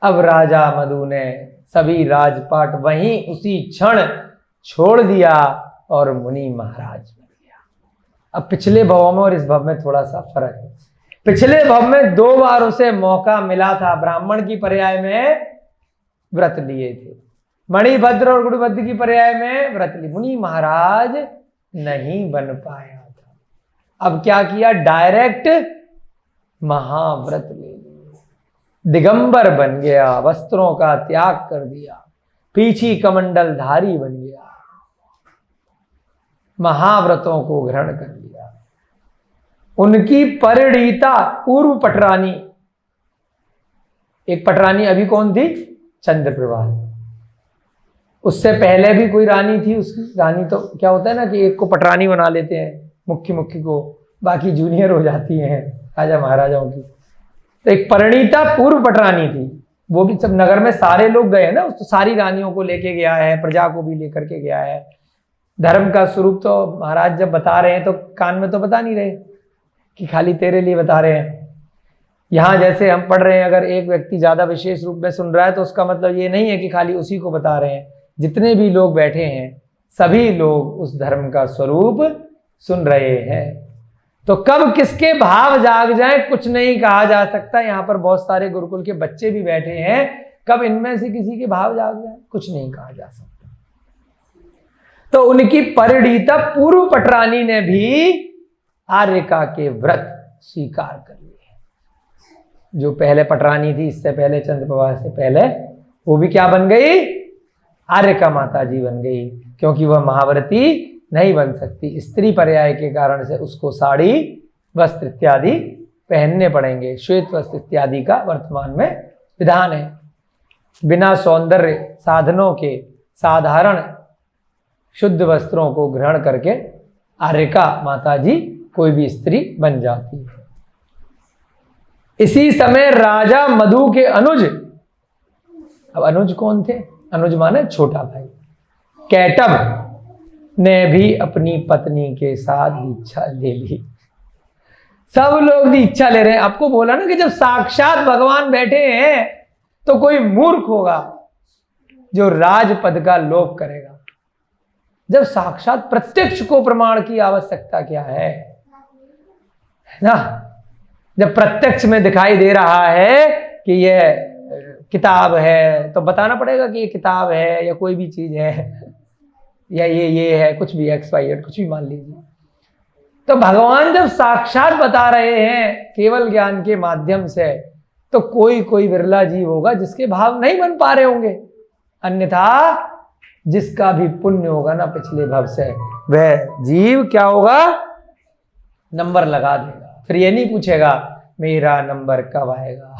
अब राजा मधु ने सभी राजपाट वहीं उसी क्षण छोड़ दिया और मुनि महाराज बन गया। अब पिछले भव में और इस भव में थोड़ा सा फर्क है। पिछले भव में 2 बार उसे मौका मिला था, ब्राह्मण की पर्याय में व्रत लिए थे, मणिभद्र और गुरुभद्र की पर्याय में व्रत लिए। मुनि महाराज नहीं बन पाया था। अब क्या किया? डायरेक्ट महाव्रत ले लिया, दिगंबर बन गया, वस्त्रों का त्याग कर दिया, पीछी कमंडल धारी बन गया, महाव्रतों को ग्रहण कर लिया। उनकी परिणीता पूर्व पटरानी, एक पटरानी अभी कौन थी? चंद्रप्रभा। उससे पहले भी कोई रानी थी। उसकी रानी तो क्या होता है ना कि एक को पटरानी बना लेते हैं, मुख्य को, बाकी जूनियर हो जाती हैं राजा महाराजाओं की। तो एक परिणीता पूर्व पटरानी थी, वो भी सब नगर में सारे लोग गए ना, तो सारी रानियों को लेके गया है, प्रजा को भी लेकर के गया है। धर्म का स्वरूप तो महाराज जब बता रहे हैं तो कान में तो बता नहीं रहे कि खाली तेरे लिए बता रहे हैं। यहाँ जैसे हम पढ़ रहे हैं, अगर एक व्यक्ति ज्यादा विशेष रूप में सुन रहा है तो उसका मतलब ये नहीं है कि खाली उसी को बता रहे हैं। जितने भी लोग बैठे हैं सभी लोग उस धर्म का स्वरूप सुन रहे हैं। तो कब किसके भाव जाग जाए कुछ नहीं कहा जा सकता। यहाँ पर बहुत सारे गुरुकुल के बच्चे भी बैठे हैं, कब इनमें से किसी के भाव जाग जाए कुछ नहीं कहा जा सकता। तो उनकी परिणीता पूर्व पटरानी ने भी आर्यका के व्रत स्वीकार कर लिए। जो पहले पटरानी थी, इससे पहले चंद्रप्रभा से पहले, वो भी क्या बन गई? आर्यका माता जी बन गई, क्योंकि वह महाव्रती नहीं बन सकती। स्त्री पर्याय के कारण से उसको साड़ी वस्त्र इत्यादि पहनने पड़ेंगे। श्वेत वस्त्र इत्यादि का वर्तमान में विधान है। बिना सौंदर्य साधनों के साधारण शुद्ध वस्त्रों को ग्रहण करके आर्यका माता जी कोई भी स्त्री बन जाती है। इसी समय राजा मधु के अनुज, अब अनुज कौन थे? अनुज माने छोटा भाई, कैटभ ने भी अपनी पत्नी के साथ दीक्षा ले ली। सब लोग दीक्षा ले रहे हैं। आपको बोला ना कि जब साक्षात भगवान बैठे हैं तो कोई मूर्ख होगा जो राजपद का लोभ करेगा। जब साक्षात प्रत्यक्ष को प्रमाण की आवश्यकता क्या है ना? जब प्रत्यक्ष में दिखाई दे रहा है कि यह किताब है तो बताना पड़ेगा कि ये किताब है या कोई भी चीज है या ये है, कुछ भी XYZ कुछ भी मान लीजिए। तो भगवान जब साक्षात बता रहे हैं केवल ज्ञान के माध्यम से, तो कोई विरला जीव होगा जिसके भाव नहीं बन पा रहे होंगे। अन्यथा जिसका भी पुण्य होगा ना पिछले भव से, वह जीव क्या होगा? नंबर लगा देगा। फिर ये नहीं पूछेगा मेरा नंबर कब आएगा,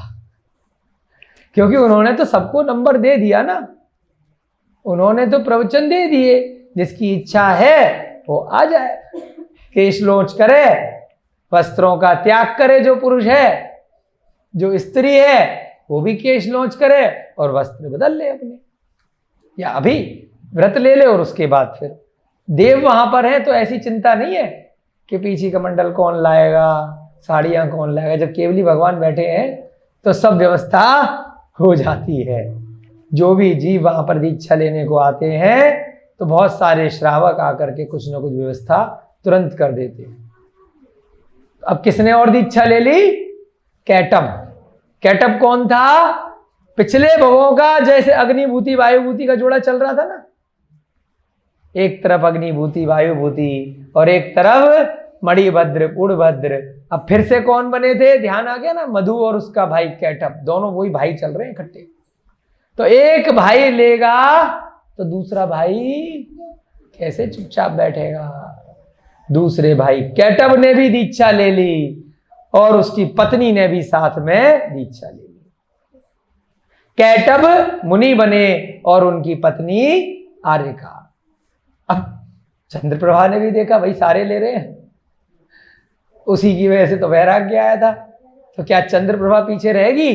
क्योंकि उन्होंने तो सबको नंबर दे दिया ना। उन्होंने तो प्रवचन दे दिए, जिसकी इच्छा है वो आ जाए, केश लोच करे, वस्त्रों का त्याग करे जो पुरुष है, जो स्त्री है वो भी केश लोच करे और वस्त्र बदल ले अपने, या अभी व्रत ले ले और उसके बाद फिर देव वहां पर है तो ऐसी चिंता नहीं है कि पीछे कमंडल कौन लाएगा, साड़ियां कौन लाएगा। जब केवली भगवान बैठे हैं तो सब व्यवस्था हो जाती है। जो भी जीव वहां पर दीक्षा लेने को आते हैं तो बहुत सारे श्रावक आकर के कुछ न कुछ व्यवस्था तुरंत कर देते। अब किसने और दीक्षा ले ली? कैटब। कैटब कौन था? पिछले भवों का जैसे अग्निभूति वायुभूति का जोड़ा चल रहा था ना, एक तरफ अग्निभूति वायुभूति और एक तरफ मणिभद्र उड़भद्र। अब फिर से कौन बने थे? ध्यान आ गया ना, मधु और उसका भाई कैटब, दोनों वही भाई चल रहे हैं इकट्ठे। तो एक भाई लेगा तो दूसरा भाई कैसे चुपचाप बैठेगा? दूसरे भाई कैटब ने भी दीक्षा ले ली और उसकी पत्नी ने भी साथ में दीक्षा ले ली। कैटब मुनि बने और उनकी पत्नी आर्यका। अब चंद्रप्रभा ने भी देखा भाई सारे ले रहे हैं, उसी की वजह से तो वैराग्य आया था। तो क्या चंद्रप्रभा पीछे रहेगी?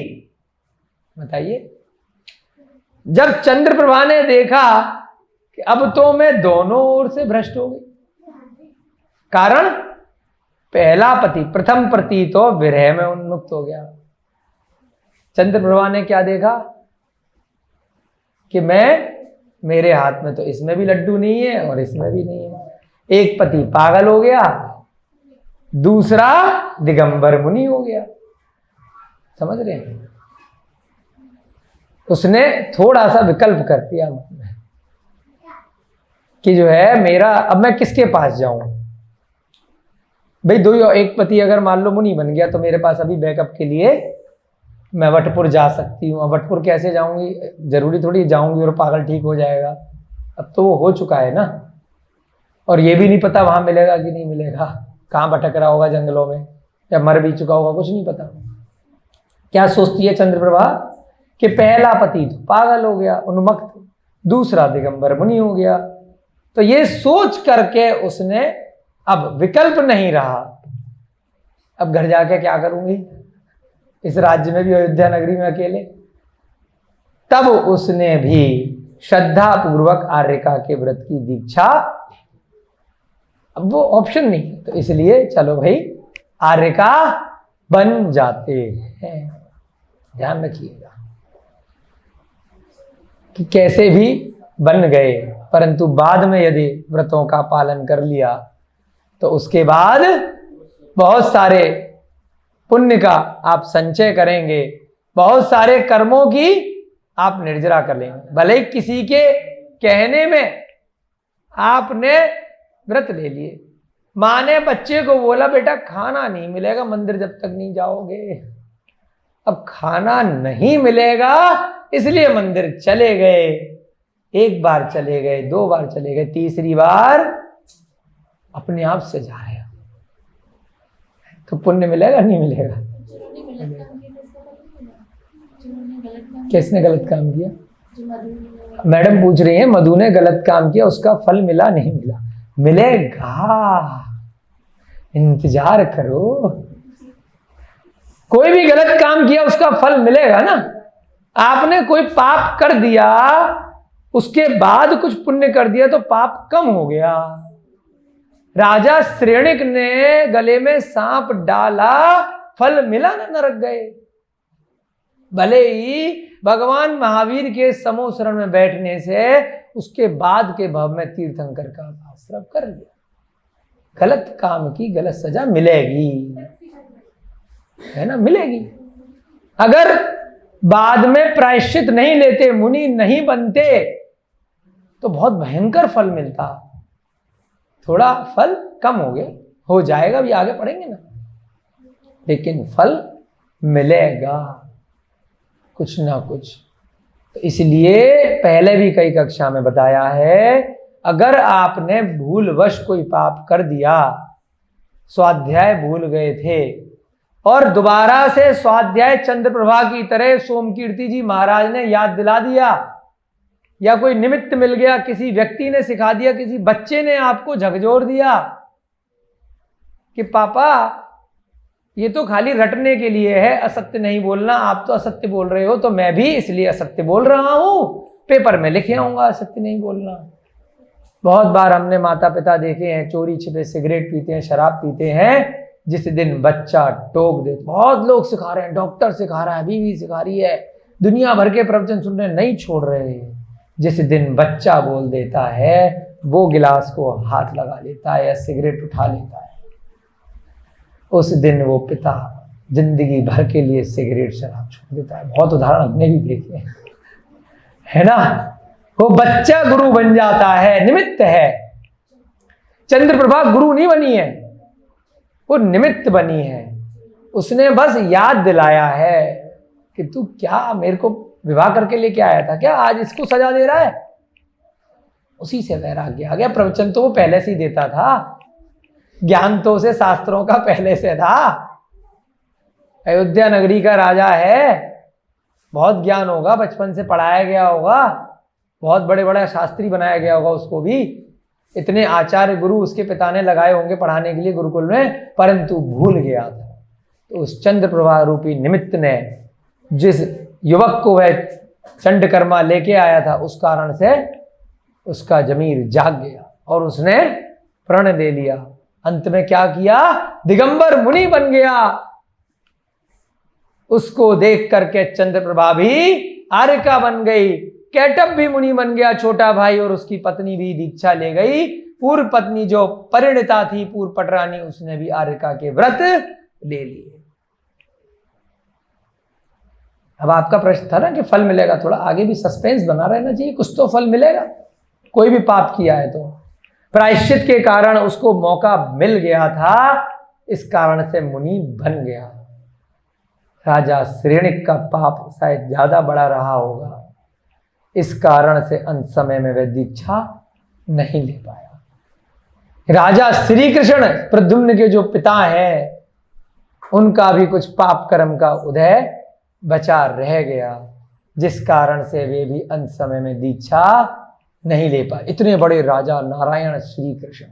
बताइए। जब चंद्रप्रभा ने देखा कि अब तो मैं दोनों ओर से भ्रष्ट हो गई, कारण पहला पति प्रथम पति तो विरह में उन्मुक्त हो गया। चंद्रप्रभा ने क्या देखा कि मेरे हाथ में तो इसमें भी लड्डू नहीं है और इसमें भी नहीं है। एक पति पागल हो गया, दूसरा दिगंबर मुनि हो गया। समझ रहे हैं? उसने थोड़ा सा विकल्प कर दिया कि जो है मेरा, अब मैं किसके पास जाऊं भाई? दो एक पति अगर मान लो मुनि बन गया तो मेरे पास अभी बैकअप के लिए मैं वटपुर जा सकती हूँ। अब वटपुर कैसे जाऊंगी? जरूरी थोड़ी जाऊंगी और पागल ठीक हो जाएगा। अब तो वो हो चुका है ना, और ये भी नहीं पता वहां मिलेगा कि नहीं मिलेगा, कहाँ भटक रहा होगा जंगलों में, या मर भी चुका होगा, कुछ नहीं पता। क्या सोचती है चंद्रप्रभा कि पहला पति तो पागल हो गया उन्मत्त, दूसरा दिगंबर मुनि हो गया। तो ये सोच करके उसने अब विकल्प नहीं रहा, अब घर जाके क्या करूंगी इस राज्य में भी, अयोध्या नगरी में अकेले। तब उसने भी श्रद्धा पूर्वक आर्यका के व्रत की दीक्षा, अब वो ऑप्शन नहीं तो इसलिए चलो भाई आर्यका बन जाते हैं। ध्यान रखिएगा कि कैसे भी बन गए, परंतु बाद में यदि व्रतों का पालन कर लिया तो उसके बाद बहुत सारे पुण्य का आप संचय करेंगे, बहुत सारे कर्मों की आप निर्जरा कर लेंगे। भले ही किसी के कहने में आपने व्रत ले लिए, माँ ने बच्चे को बोला बेटा खाना नहीं मिलेगा मंदिर जब तक नहीं जाओगे। अब खाना नहीं मिलेगा इसलिए मंदिर चले गए, एक बार चले गए, दो बार चले गए, तीसरी बार अपने आप से जा रहे हो तो पुण्य मिलेगा नहीं मिलेगा? किसने गलत काम किया? मैडम पूछ रही है मधु ने गलत काम किया, उसका फल मिला नहीं मिला? मिलेगा, इंतजार करो। कोई भी गलत काम किया उसका फल मिलेगा ना। आपने कोई पाप कर दिया उसके बाद कुछ पुण्य कर दिया तो पाप कम हो गया। राजा श्रेणिक ने गले में सांप डाला, फल मिला ना, नरक गए। भले ही भगवान महावीर के समो शरण में बैठने से उसके बाद के भव में तीर्थंकर का आश्रम कर लिया। गलत काम की गलत सजा मिलेगी, है ना, मिलेगी। अगर बाद में प्रायश्चित नहीं लेते, मुनि नहीं बनते तो बहुत भयंकर फल मिलता। थोड़ा फल कम हो जाएगा, भी आगे पढ़ेंगे ना, लेकिन फल मिलेगा कुछ ना कुछ। तो इसलिए पहले भी कई कक्षा में बताया है, अगर आपने भूलवश कोई पाप कर दिया, स्वाध्याय भूल गए थे और दोबारा से स्वाध्याय चंद्रप्रभा की तरह सोमकीर्ति जी महाराज ने याद दिला दिया, या कोई निमित्त मिल गया, किसी व्यक्ति ने सिखा दिया, किसी बच्चे ने आपको झकझोर दिया कि पापा ये तो खाली रटने के लिए है, असत्य नहीं बोलना, आप तो असत्य बोल रहे हो तो मैं भी इसलिए असत्य बोल रहा हूं, पेपर में लिखे आऊंगा असत्य नहीं बोलना। बहुत बार हमने माता पिता देखे हैं चोरी छिपे सिगरेट पीते हैं, शराब पीते हैं, जिस दिन बच्चा टोक दे। बहुत लोग सिखा रहे हैं, डॉक्टर सिखा रहा है, बीवी सिखा रही है, दुनिया भर के प्रवचन सुन रहे हैं, नहीं छोड़ रहे। जिस दिन बच्चा बोल देता है वो गिलास को हाथ लगा लेता है या सिगरेट उठा लेता है, उस दिन वो पिता जिंदगी भर के लिए सिगरेट शराब छोड़ देता है। बहुत उदाहरण अपने भी देखे है ना। वो बच्चा गुरु बन जाता है, निमित्त है। चंद्रप्रभा गुरु नहीं बनी है, वो निमित्त बनी है। उसने बस याद दिलाया है कि तू क्या मेरे को विवाह करके लेके आया था क्या, आज इसको सजा दे रहा है। उसी से वैराग्य आ गया। प्रवचन तो वो पहले से ही देता था, ज्ञान तो उसे शास्त्रों का पहले से था। अयोध्या नगरी का राजा है, बहुत ज्ञान होगा, बचपन से पढ़ाया गया होगा, बहुत बड़े बड़े शास्त्री बनाया गया होगा उसको भी। इतने आचार्य गुरु उसके पिता ने लगाए होंगे पढ़ाने के लिए गुरुकुल में, परंतु भूल गया था। तो उस चंद्रप्रभा रूपी निमित्त ने जिस युवक को वह चंडकर्मा लेके आया था, उस कारण से उसका जमीर जाग गया और उसने प्रण ले लिया। अंत में क्या किया, दिगंबर मुनि बन गया। उसको देख करके चंद्रप्रभा भी आर्यका बन गई, कैटब भी मुनि बन गया छोटा भाई, और उसकी पत्नी भी दीक्षा ले गई। पूर्व पत्नी जो परिणिता थी, पूर्व पटरानी, उसने भी आर्यका के व्रत ले लिए। अब आपका प्रश्न था ना कि फल मिलेगा, थोड़ा आगे भी सस्पेंस बना रहना चाहिए, कुछ तो फल मिलेगा। कोई भी पाप किया है तो प्रायश्चित के कारण उसको मौका मिल गया था, इस कारण से मुनि बन गया। राजा श्रेणिक का पाप शायद ज्यादा बड़ा रहा होगा, इस कारण से अंत समय में वह दीक्षा नहीं ले पाया। राजा श्री कृष्ण प्रद्युम्न के जो पिता हैं, उनका भी कुछ पाप कर्म का उदय बचा रह गया, जिस कारण से वे भी अंत समय में दीक्षा नहीं ले पाए। इतने बड़े राजा नारायण श्री कृष्ण,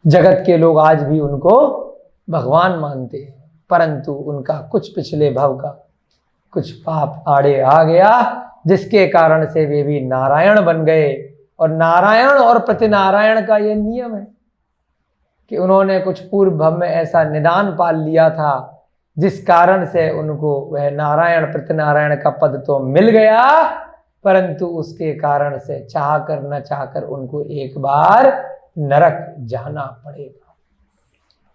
जगत के लोग आज भी उनको भगवान मानते हैं, परंतु उनका कुछ पिछले भव का कुछ पाप आड़े आ गया, जिसके कारण से वे भी नारायण बन गए। और नारायण और प्रतिनारायण का यह नियम है कि उन्होंने कुछ पूर्व भव में ऐसा निदान पाल लिया था, जिस कारण से उनको वह नारायण प्रतिनारायण का पद तो मिल गया, परंतु उसके कारण से चाहकर न चाहकर उनको एक बार नरक जाना पड़ेगा।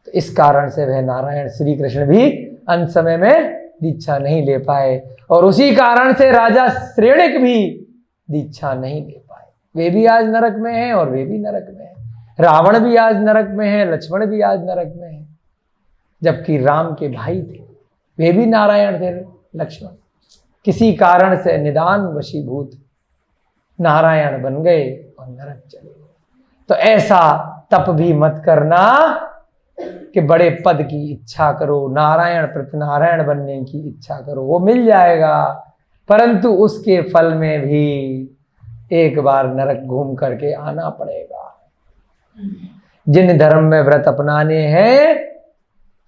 तो इस कारण से वह नारायण श्री कृष्ण भी अंत समय में दीक्षा नहीं ले पाए, और उसी कारण से राजा श्रेणिक भी दीक्षा नहीं ले पाए। वे भी आज नरक में हैं और वे भी नरक में हैं। रावण भी आज नरक में है, लक्ष्मण भी आज नरक में है, जबकि राम के भाई थे, वे भी नारायण थे। लक्ष्मण किसी कारण से निदान वशीभूत नारायण बन गए और नरक चले गए। तो ऐसा तप भी मत करना कि बड़े पद की इच्छा करो, नारायण प्रतिनारायण बनने की इच्छा करो, वो मिल जाएगा, परंतु उसके फल में भी एक बार नरक घूम करके आना पड़ेगा। जिन धर्म में व्रत अपनाने हैं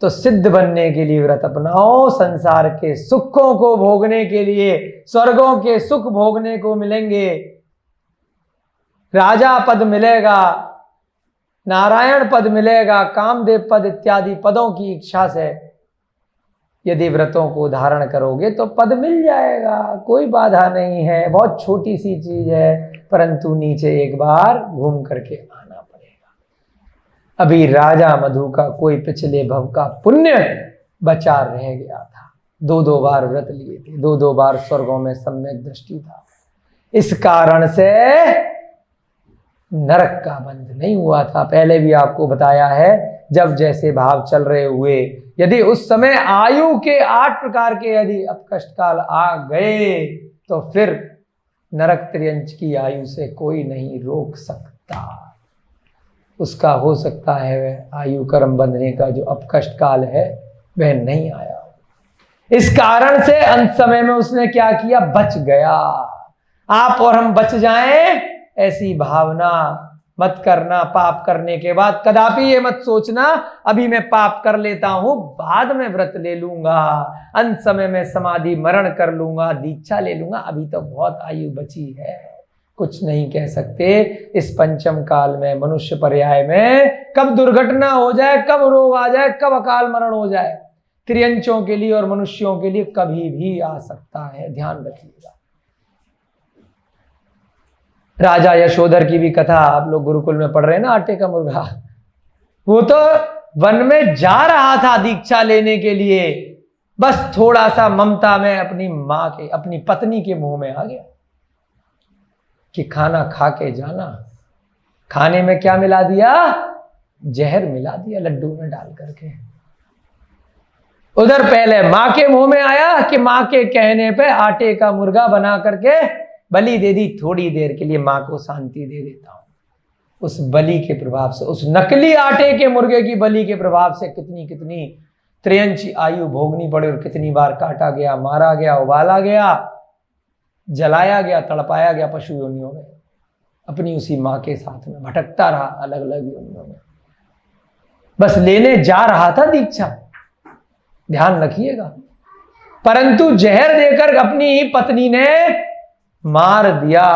तो सिद्ध बनने के लिए व्रत अपनाओ, संसार के सुखों को भोगने के लिए, स्वर्गों के सुख भोगने को मिलेंगे, राजा पद मिलेगा, नारायण पद मिलेगा, कामदेव पद इत्यादि पदों की इच्छा से यदि व्रतों को धारण करोगे तो पद मिल जाएगा, कोई बाधा नहीं है, बहुत छोटी सी चीज है, परंतु नीचे एक बार घूम करके आना पड़ेगा। अभी राजा मधु का कोई पिछले भव का पुण्य बचा रह गया था, 2-2 बार व्रत लिए थे, 2-2 बार स्वर्गों में सम्यक दृष्टि था, इस कारण से नरक का बंध नहीं हुआ था। पहले भी आपको बताया है, जब जैसे भाव चल रहे हुए, यदि उस समय आयु के 8 प्रकार के यदि अपकष्ट काल आ गए तो फिर नरक त्रियंच की आयु से कोई नहीं रोक सकता। उसका हो सकता है वह आयु कर्म बंधने का जो अपकष्ट काल है वह नहीं आया। इस कारण से अंत समय में उसने क्या किया, बच गया। आप और हम बच जाएं ऐसी भावना मत करना। पाप करने के बाद कदापि ये मत सोचना अभी मैं पाप कर लेता हूं, बाद में व्रत ले लूंगा, अंत समय में समाधि मरण कर लूंगा, दीक्षा ले लूंगा, अभी तो बहुत आयु बची है, कुछ नहीं कह सकते। इस पंचम काल में, मनुष्य पर्याय में कब दुर्घटना हो जाए, कब रोग आ जाए, कब अकाल मरण हो जाए, त्रियंचों के लिए और मनुष्यों के लिए कभी भी आ सकता है, ध्यान रखिएगा। राजा यशोधर की भी कथा आप लोग गुरुकुल में पढ़ रहे हैं ना, आटे का मुर्गा। वो तो वन में जा रहा था दीक्षा लेने के लिए, बस थोड़ा सा ममता में अपनी मां के, अपनी पत्नी के मुंह में आ गया कि खाना खा के जाना। खाने में क्या मिला दिया? जहर मिला दिया लड्डू में डाल करके। उधर पहले मां के मुंह में आया कि मां के कहने पे आटे का मुर्गा बना करके बलि दे दी, थोड़ी देर के लिए मां को शांति दे देता हूं। उस बलि के प्रभाव से, उस नकली आटे के मुर्गे की बलि के प्रभाव से कितनी कितनी त्रियंची आयु भोगनी पड़ी, और कितनी बार काटा गया, मारा गया, उबाला गया, जलाया गया, तड़पाया गया, पशु योनियों में, अपनी उसी मां के साथ में भटकता रहा अलग अलग योनियों में। बस लेने जा रहा था दीक्षा, ध्यान रखिएगा। परंतु जहर देकर अपनी ही पत्नी ने मार दिया,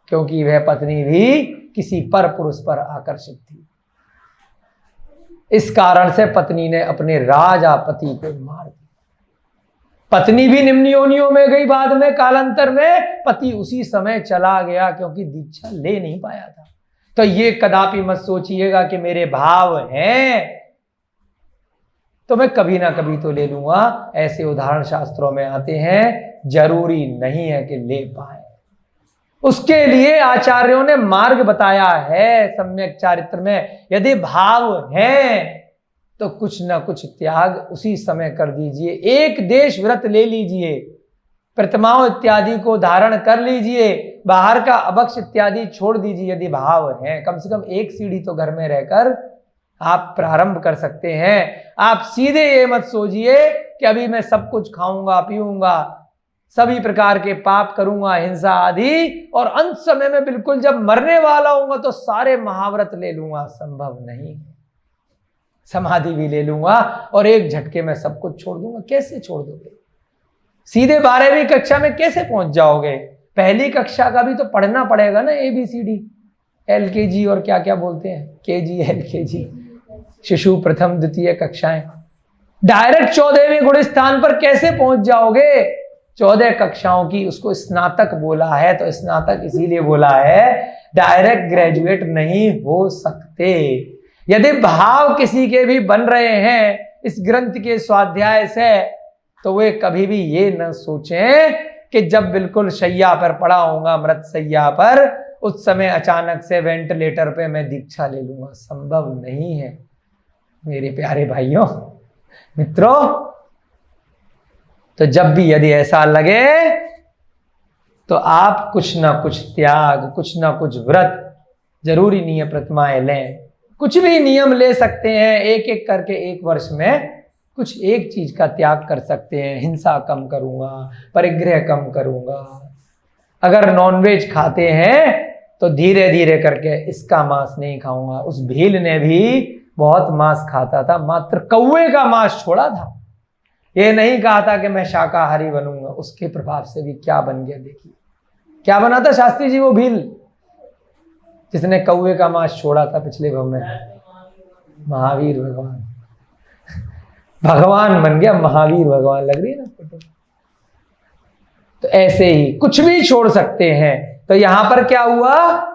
क्योंकि वह पत्नी भी किसी पर पुरुष पर आकर्षित थी। इस कारण से पत्नी ने अपने राजा पति को मार दिया। पत्नी भी निम्न योनियों में गई, बाद में कालांतर में पति उसी समय चला गया, क्योंकि दीक्षा ले नहीं पाया था। तो ये कदापि मत सोचिएगा कि मेरे भाव हैं तो मैं कभी ना कभी तो ले लूंगा। ऐसे उदाहरण शास्त्रों में आते हैं, जरूरी नहीं है कि ले पाए। उसके लिए आचार्यों ने मार्ग बताया है सम्यक चारित्र में। यदि भाव है तो कुछ ना कुछ त्याग उसी समय कर दीजिए। एक देश व्रत ले लीजिए, प्रतिमाओं इत्यादि को धारण कर लीजिए, बाहर का अभक्ष इत्यादि छोड़ दीजिए। यदि भाव है, कम से कम एक सीढ़ी तो घर में रहकर आप प्रारंभ कर सकते हैं। आप सीधे ये मत सोचिए कि अभी मैं सब कुछ खाऊंगा पीऊंगा, सभी प्रकार के पाप करूंगा, हिंसा आदि, और अंत समय में बिल्कुल जब मरने वाला हूंगा तो सारे महाव्रत ले लूंगा। संभव नहीं। समाधि भी ले लूंगा और एक झटके में सब कुछ छोड़ दूंगा। कैसे छोड़ दोगे? सीधे 12वीं कक्षा में कैसे पहुंच जाओगे? पहली कक्षा का भी तो पढ़ना पड़ेगा ना, ABCD, LKG और क्या क्या बोलते हैं, KG LKG, शिशु प्रथम द्वितीय कक्षाएं। डायरेक्ट 14वें गुण स्थान पर कैसे पहुंच जाओगे? 14 कक्षाओं की उसको स्नातक बोला है, तो स्नातक इसीलिए बोला है, डायरेक्ट ग्रेजुएट नहीं हो सकते। यदि भाव किसी के भी बन रहे हैं इस ग्रंथ के स्वाध्याय से, तो वे कभी भी ये न सोचें कि जब बिल्कुल शैया पर पड़ा होऊंगा, मृत शैया पर, उस समय अचानक से वेंटिलेटर पे मैं दीक्षा ले लूंगा। संभव नहीं है मेरे प्यारे भाइयों मित्रों। तो जब भी यदि ऐसा लगे तो आप कुछ ना कुछ त्याग, कुछ ना कुछ व्रत, जरूरी नहीं है प्रतिमाएं लें, कुछ भी नियम ले सकते हैं। एक एक करके एक वर्ष में कुछ एक चीज का त्याग कर सकते हैं। हिंसा कम करूंगा, परिग्रह कम करूंगा। अगर नॉनवेज खाते हैं तो धीरे धीरे करके इसका मांस नहीं खाऊंगा। उस भील ने भी बहुत मांस खाता था, मात्र कौवे का मांस छोड़ा था। ये नहीं कहा था कि मैं शाकाहारी बनूंगा। उसके प्रभाव से भी क्या बन गया देखिए। क्या बना था शास्त्री जी वो भील जिसने कौवे का मांस छोड़ा था पिछले भाव में? महावीर भगवान। भगवान बन गया, महावीर भगवान। लग रही है ना फोटो? तो ऐसे ही कुछ भी छोड़ सकते हैं। तो यहां पर क्या हुआ?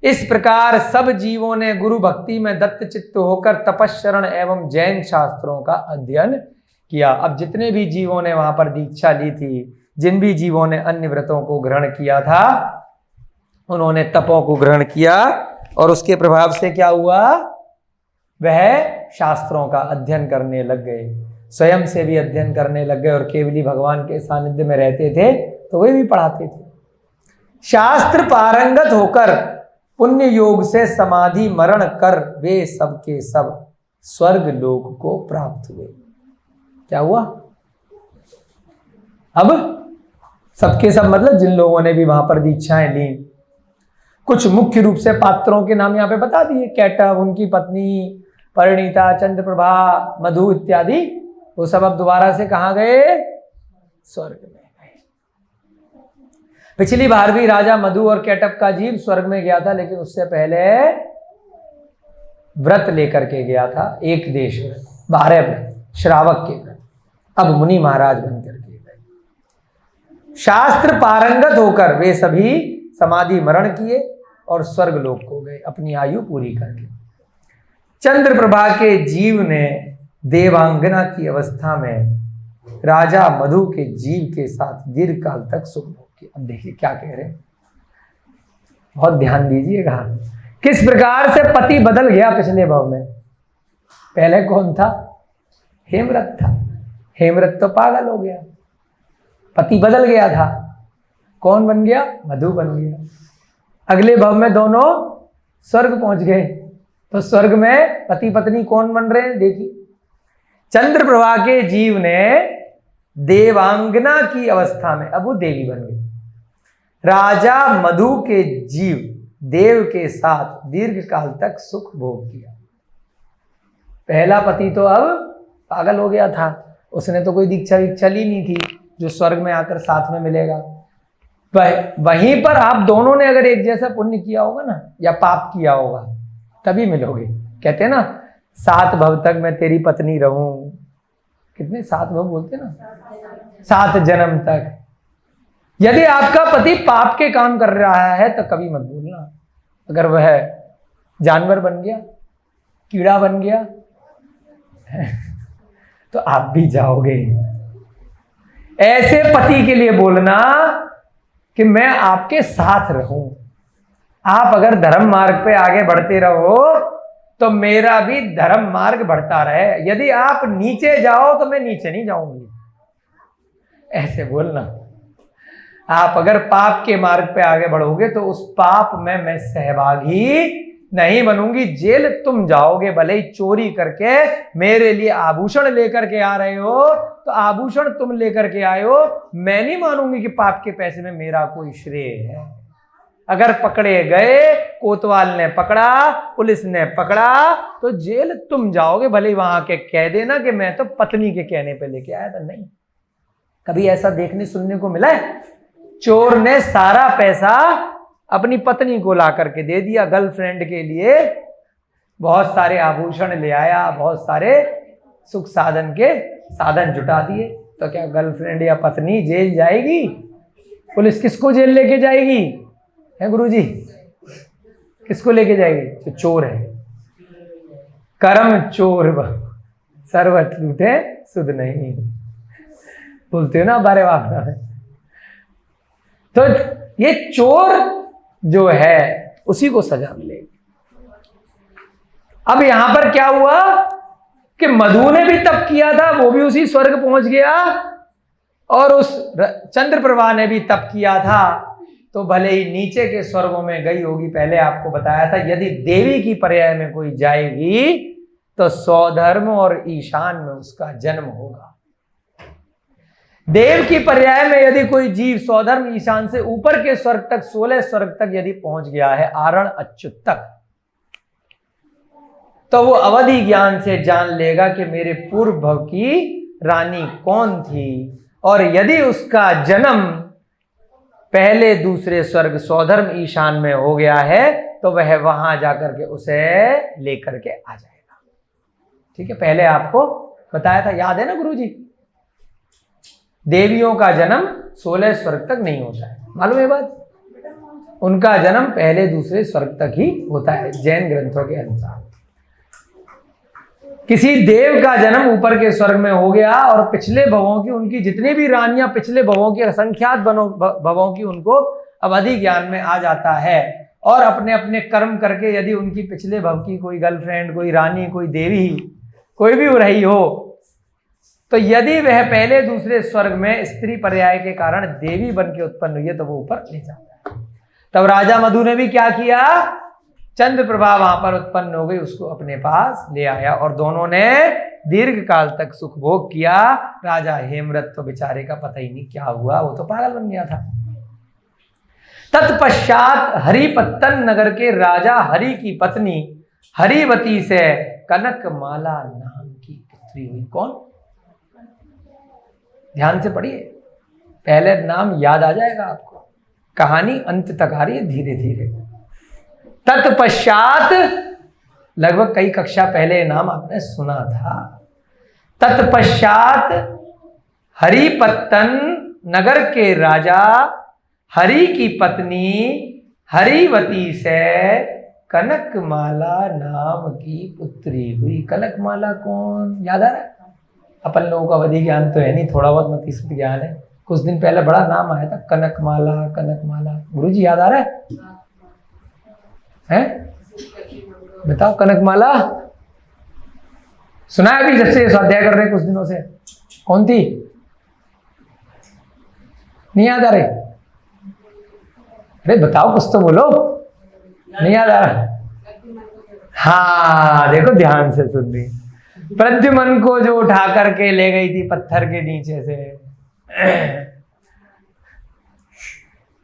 इस प्रकार सब जीवों ने गुरु भक्ति में दत्त चित्त होकर तपस्शरण एवं जैन शास्त्रों का अध्ययन किया। अब जितने भी जीवों ने वहां पर दीक्षा ली थी, जिन भी जीवों ने अन्य व्रतों को ग्रहण किया था, उन्होंने तपों को ग्रहण किया, और उसके प्रभाव से क्या हुआ? वह शास्त्रों का अध्ययन करने लग गए, स्वयं से भी अध्ययन करने लग गए, और केवली भगवान के सानिध्य में रहते थे तो वे भी पढ़ाते थे। शास्त्र पारंगत होकर पुण्य योग से समाधि मरण कर वे सब के सब स्वर्ग लोक को प्राप्त हुए। क्या हुआ? अब सबके सब मतलब जिन लोगों ने भी वहां पर दीक्षाएं ली, कुछ मुख्य रूप से पात्रों के नाम यहां पे बता दिए। केटव, उनकी पत्नी परिणीता, चंद्रप्रभा, मधु इत्यादि, वो सब अब दोबारा से कहां गए? स्वर्ग में गए। पिछली बार भी राजा मधु और केटव का जीव स्वर्ग में गया था, लेकिन उससे पहले व्रत लेकर के गया था, एक देश में 12 व्रत, श्रावक के व्रत। अब मुनि महाराज बन करके गए। शास्त्र पारंगत होकर वे सभी समाधि मरण किए और स्वर्ग लोक को गए अपनी आयु पूरी करके। चंद्रप्रभा के जीव ने देवांगना की अवस्था में राजा मधु के जीव के साथ दीर्घ काल तक सुख भोग किया। अब देखिए क्या कह रहे हैं, बहुत ध्यान दीजिएगा। किस प्रकार से पति बदल गया पिछले भाव में। पहले कौन था? हेमरथ था। हेमरथ तो पागल हो गया, पति बदल गया था। कौन बन गया? मधु बन गया। अगले भाव में दोनों स्वर्ग पहुंच गए। तो स्वर्ग में पति पत्नी कौन बन रहे हैं? देखिए, चंद्रप्रभा के जीव ने देवांगना की अवस्था में, अब वो देवी बन गई। राजा मधु के जीव देव के साथ दीर्घ काल तक सुख भोग किया। पहला पति तो अब पागल हो गया था, उसने तो कोई दीक्षा वीक्षा ली नहीं थी जो स्वर्ग में आकर साथ में मिलेगा। वहीं पर आप दोनों ने अगर एक जैसा पुण्य किया होगा ना, या पाप किया होगा, तभी मिलोगे। कहते हैं ना 7 भव तक मैं तेरी पत्नी रहूं। कितने 7 भव बोलते ना, 7 जन्म तक। यदि आपका पति पाप के काम कर रहा है तो कभी मत भूलना। अगर वह जानवर बन गया, कीड़ा बन गया तो आप भी जाओगे। ऐसे पति के लिए बोलना कि मैं आपके साथ रहूं। आप अगर धर्म मार्ग पे आगे बढ़ते रहो तो मेरा भी धर्म मार्ग बढ़ता रहे। यदि आप नीचे जाओ तो मैं नीचे नहीं जाऊंगी, ऐसे बोलना। आप अगर पाप के मार्ग पे आगे बढ़ोगे तो उस पाप में मैं सहभागी नहीं बनूंगी। जेल तुम जाओगे। भले ही चोरी करके मेरे लिए आभूषण लेकर के आ रहे हो तो आभूषण तुम लेकर के आए हो, मैं नहीं मानूंगी कि पाप के पैसे में मेरा कोई श्रेय है। अगर पकड़े गए, कोतवाल ने पकड़ा, पुलिस ने पकड़ा, तो जेल तुम जाओगे। भले ही वहां के कह देना कि मैं तो पत्नी के कहने पे लेके आया था। नहीं, कभी ऐसा देखने सुनने को मिला है? चोर ने सारा पैसा अपनी पत्नी को ला करके दे दिया, गर्लफ्रेंड के लिए बहुत सारे आभूषण ले आया, बहुत सारे सुख साधन के साधन जुटा दिए। तो क्या गर्लफ्रेंड या पत्नी जेल जाएगी? पुलिस किसको जेल लेके जाएगी? है गुरुजी, किसको लेके जाएगी? तो चोर है। कर्म चोर सर्वत लूटे सुध नहीं, बोलते हो ना बारे बाप। तो ये चोर जो है उसी को सजा मिलेगी। अब यहां पर क्या हुआ कि मधु ने भी तप किया था, वो भी उसी स्वर्ग पहुंच गया, और उस चंद्रप्रभा ने भी तप किया था, तो भले ही नीचे के स्वर्गों में गई होगी। पहले आपको बताया था यदि देवी की पर्याय में कोई जाएगी तो स्वधर्म और ईशान में उसका जन्म होगा। देव की पर्याय में यदि कोई जीव स्वधर्म ईशान से ऊपर के स्वर्ग तक, 16 स्वर्ग तक यदि पहुंच गया है, आरण अच्युत तक, तो वो अवधि ज्ञान से जान लेगा कि मेरे पूर्व भव की रानी कौन थी। और यदि उसका जन्म पहले दूसरे स्वर्ग स्वधर्म ईशान में हो गया है तो वह वहां जाकर के उसे लेकर के आ जाएगा। ठीक है, पहले आपको बताया था, याद है ना गुरुजी? देवियों का जन्म 16 स्वर्ग तक नहीं होता है, मालूम है बात? उनका जन्म पहले दूसरे स्वर्ग तक ही होता है जैन ग्रंथों के अनुसार। किसी देव का जन्म ऊपर के स्वर्ग में हो गया और पिछले भवों की, उनकी जितनी भी रानियां पिछले भवों की, असंख्यात भवों की, उनको अवधि ज्ञान में आ जाता है। और अपने अपने कर्म करके यदि उनकी पिछले भव की कोई गर्लफ्रेंड, कोई रानी, कोई देवी, कोई भी रही हो, तो यदि वह पहले दूसरे स्वर्ग में स्त्री पर्याय के कारण देवी बन के उत्पन्न हुई है तो वो ऊपर ले जाता है। तब राजा मधु ने भी क्या किया? चंद्रप्रभा वहां पर उत्पन्न हो गई, उसको अपने पास ले आया और दोनों ने दीर्घ काल तक सुख भोग किया। राजा हेमरथ तो बेचारे का पता ही नहीं क्या हुआ, वो तो पागल बन गया था। तत्पश्चात हरिपत्तन नगर के राजा हरि की पत्नी हरिवती से कनकमाला नाम की पुत्री हुई। कौन? ध्यान से पढ़िए, पहले नाम याद आ जाएगा आपको, कहानी अंत तक आ रही है धीरे धीरे। तत्पश्चात, लगभग कई कक्षा पहले नाम आपने सुना था। तत्पश्चात हरिपत्तन नगर के राजा हरि की पत्नी हरिवती से कनकमाला नाम की पुत्री हुई। कनकमाला कौन, याद आ रहा है? अपन लोगों का अवधि ज्ञान तो है नहीं, थोड़ा बहुत मतिस्मृति ज्ञान है। कुछ दिन पहले बड़ा नाम आया था, कनकमाला कनकमाला। गुरुजी याद आ रहा है? बताओ कनकमाला सुना है अभी जब से स्वाध्याय कर रहे हैं कुछ दिनों से? कौन थी? नहीं याद आ रही? अरे बताओ, कुछ तो बोलो। नहीं याद आ रहा? हाँ देखो, ध्यान से सुन रही। प्रद्युमन को जो उठा करके ले गई थी पत्थर के नीचे से,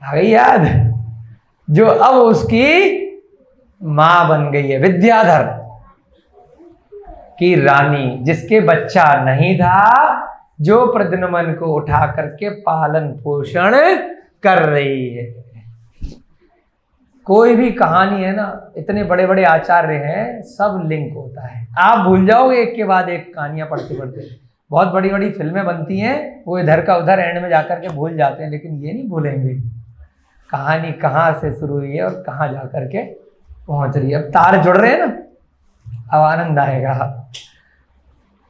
आ गई याद? जो अब उसकी मां बन गई है, विद्याधर की रानी, जिसके बच्चा नहीं था, जो प्रद्युमन को उठा करके पालन पोषण कर रही है। कोई भी कहानी है ना, इतने बड़े बड़े आचार्य हैं, सब लिंक होता है। आप भूल जाओगे एक के बाद एक कहानियां पढ़ते पढ़ते। बहुत बड़ी बड़ी फिल्में बनती हैं, वो इधर का उधर एंड में जाकर के भूल जाते हैं, लेकिन ये नहीं भूलेंगे कहानी कहाँ से शुरू हुई है और कहाँ जाकर के पहुंच रही है। अब तार जुड़ रहे हैं ना, अब आनंद आएगा।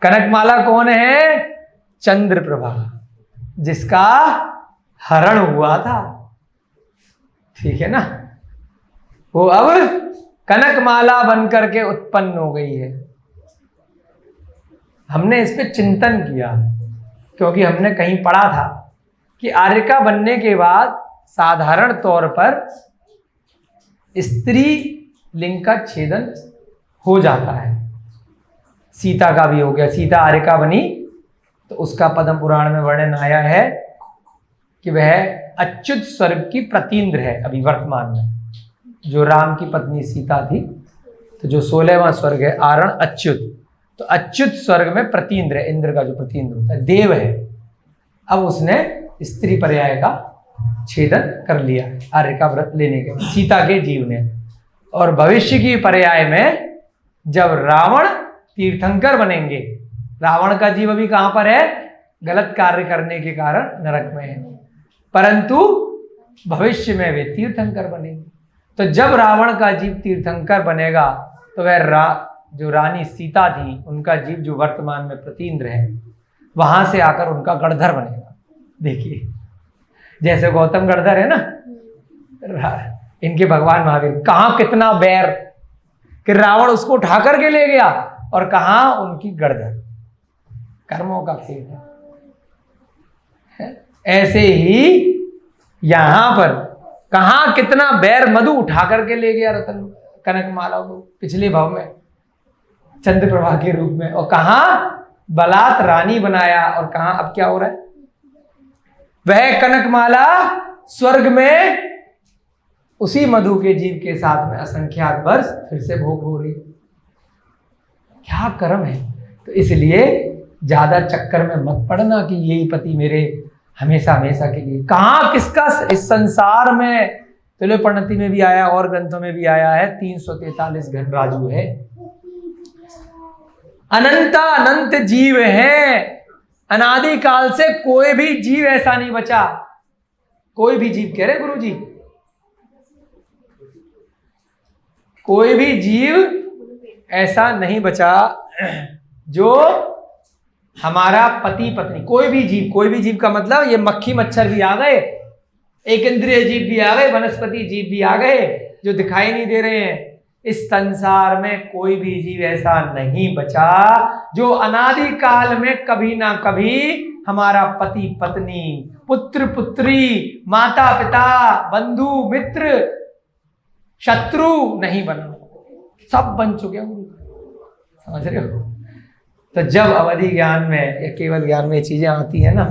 कनकमाला कौन है? चंद्रप्रभा, जिसका हरण हुआ था, ठीक है ना। वो अब कनकमाला बनकर के उत्पन्न हो गई है। हमने इस पे चिंतन किया, क्योंकि हमने कहीं पढ़ा था कि आर्यिका बनने के बाद साधारण तौर पर स्त्री लिंग का छेदन हो जाता है। सीता का भी हो गया, सीता आर्यिका बनी तो उसका पद्म पुराण में वर्णन आया है कि वह अच्युत स्वर्ग की प्रतीन्द्र है। अभी वर्तमान में जो राम की पत्नी सीता थी, तो जो 16वां स्वर्ग है आरण अच्युत, तो अच्युत स्वर्ग में प्रतीन्द्र है, इंद्र का जो प्रतीन्द्र होता है, देव है। अब उसने स्त्री पर्याय का छेदन कर लिया आर्य का व्रत लेने के, सीता के जीव ने। और भविष्य की पर्याय में जब रावण तीर्थंकर बनेंगे, रावण का जीव अभी कहां पर है? गलत कार्य करने के कारण नरक में है, परंतु भविष्य में वे तीर्थंकर बनेंगे। तो जब रावण का जीव तीर्थंकर बनेगा तो वह जो रानी सीता थी, उनका जीव जो वर्तमान में प्रतीन्द्र है, वहां से आकर उनका गणधर बनेगा। देखिए जैसे गौतम गणधर है ना, इनके भगवान महावीर, कहां कितना बैर कि रावण उसको उठा करके ले गया, और कहां उनकी गणधर, कर्मों का खेल है। ऐसे ही यहां पर कहां कितना बैर मधु उठा करके ले गया रतन कनकमाला को पिछले भाव में चंद्रप्रभा के रूप में, और कहां बलात् रानी बनाया, और कहां अब क्या हो रहा है? वह कनकमाला स्वर्ग में उसी मधु के जीव के साथ में असंख्यात वर्ष फिर से भोग हो रही। क्या कर्म है। तो इसलिए ज्यादा चक्कर में मत पड़ना कि यही पति मेरे हमेशा हमेशा के लिए। कहां किसका इस संसार में, तुल्य प्रणति में भी आया और ग्रंथों में भी आया है, 343 घन राजू है, अनंता अनंत जीव हैं। अनादि काल से कोई भी जीव ऐसा नहीं बचा, कोई भी जीव, कह रहे गुरु जी, कोई भी जीव ऐसा नहीं बचा जो हमारा पति पत्नी, कोई भी जीव का मतलब ये मक्खी मच्छर भी आ गए, एक इंद्रिय जीव भी आ गए, वनस्पति जीव भी आ गए जो दिखाई नहीं दे रहे हैं। इस संसार में कोई भी जीव ऐसा नहीं बचा जो अनादि काल में कभी ना कभी हमारा पति पत्नी, पुत्र पुत्री, माता पिता, बंधु मित्र, शत्रु नहीं बना, सब बन चुके हैं। समझ रहे हो? तो जब अवधि ज्ञान में या केवल ज्ञान में चीजें आती है ना,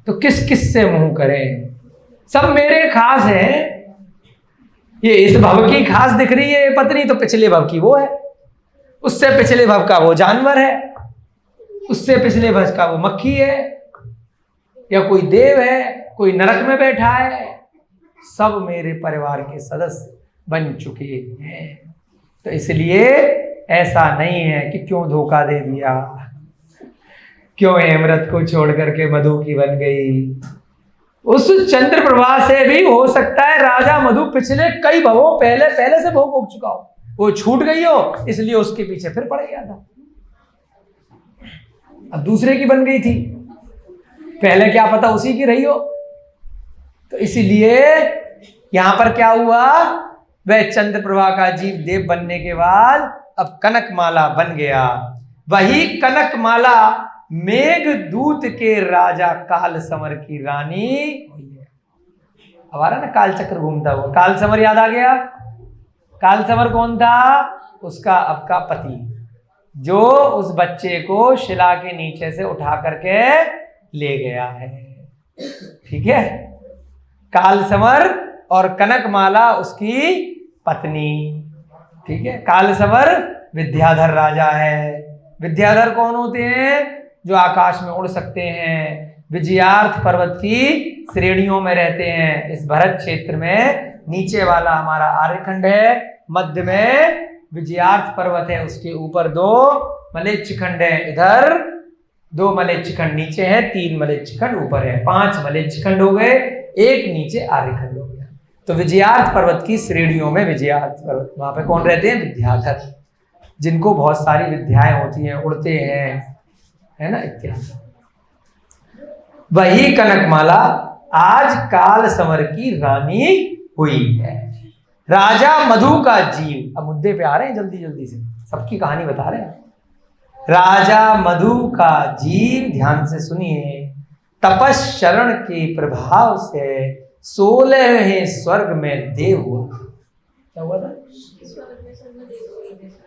तो किस किस से मुंह करें? सब मेरे खास हैं। ये इस भव की खास दिख रही है पत्नी, तो पिछले भव की वो है, उससे पिछले भव का वो जानवर है, उससे पिछले भव का वो मक्खी है, या कोई देव है, कोई नरक में बैठा है। सब मेरे परिवार के सदस्य बन चुके हैं। तो इसलिए ऐसा नहीं है कि क्यों धोखा दे दिया, क्यों अमृत को छोड़ करके मधु की बन गई। उस चंद्र प्रभा से भी हो सकता है राजा मधु पिछले कई भवों पहले से भोग भोग चुका हो, वो छूट गई हो, इसलिए उसके पीछे फिर पड़ गया था। अब दूसरे की बन गई थी, पहले क्या पता उसी की रही हो। तो इसीलिए यहां पर क्या हुआ, वह चंद्र प्रभा का जीव देव बनने के बाद अब कनकमाला बन गया। वही कनकमाला मेघदूत के राजा काल समर की रानी हुई है। हमारा ना काल चक्र घूमता हुआ, काल समर याद आ गया। काल समर कौन था, उसका अब का पति, जो उस बच्चे को शिला के नीचे से उठा करके ले गया है। ठीक है, काल समर और कनकमाला उसकी पत्नी। ठीक है, काल समर विद्याधर राजा है। विद्याधर कौन होते हैं, जो आकाश में उड़ सकते हैं, विजयार्थ पर्वत की श्रेणियों में रहते हैं। इस भरत क्षेत्र में नीचे वाला हमारा आर्यखंड है, मध्य में विजयार्थ पर्वत है, उसके ऊपर 2 मलेच्छखंड है, इधर 2 मलेच्छखंड नीचे है, 3 मलेच्छखंड ऊपर है, 5 मलेच्छखंड हो गए, 1 नीचे आर्यखंड हो गया। तो विजयार्थ पर्वत की श्रेणियों में विजयार्थ पर्वत, वहां पे कौन रहते हैं, विद्याधर, जिनको बहुत सारी विद्याएं होती हैं, उड़ते हैं, है ना, इत्यादि। वही कनकमाला आज काल समर की रानी हुई है। राजा मधु का जीव, अब मुद्दे पे आ रहे हैं जल्दी जल्दी से, सबकी कहानी बता रहे हैं। राजा मधु का जीव, ध्यान से सुनिए, तपस्शरण के प्रभाव से 16वें स्वर्ग में देव हुआ। क्या हुआ था,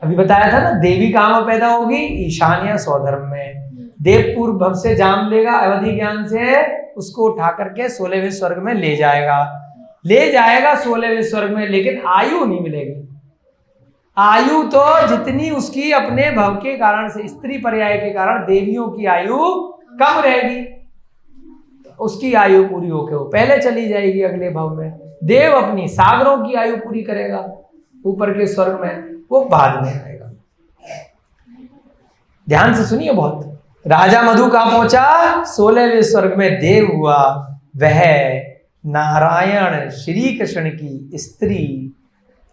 अभी बताया था ना, देवी कहाँ में पैदा होगी, ईशान्य स्वधर्म में। देव पूर्व भव से जाम लेगा अवधि ज्ञान से, उसको उठा करके 16वें स्वर्ग में ले जाएगा 16वें स्वर्ग में, लेकिन आयु नहीं मिलेगी। आयु तो जितनी उसकी अपने भव के कारण से, स्त्री पर्याय के कारण देवियों की आयु कम रहेगी, उसकी आयु पूरी होके वो पहले चली जाएगी अगले भव में। देव अपनी सागरों की आयु पूरी करेगा ऊपर के स्वर्ग में, वो बाद में आएगा। ध्यान से सुनिए बहुत। राजा मधु कहां पहुंचा, 16वें स्वर्ग में देव हुआ। वह नारायण श्री कृष्ण की स्त्री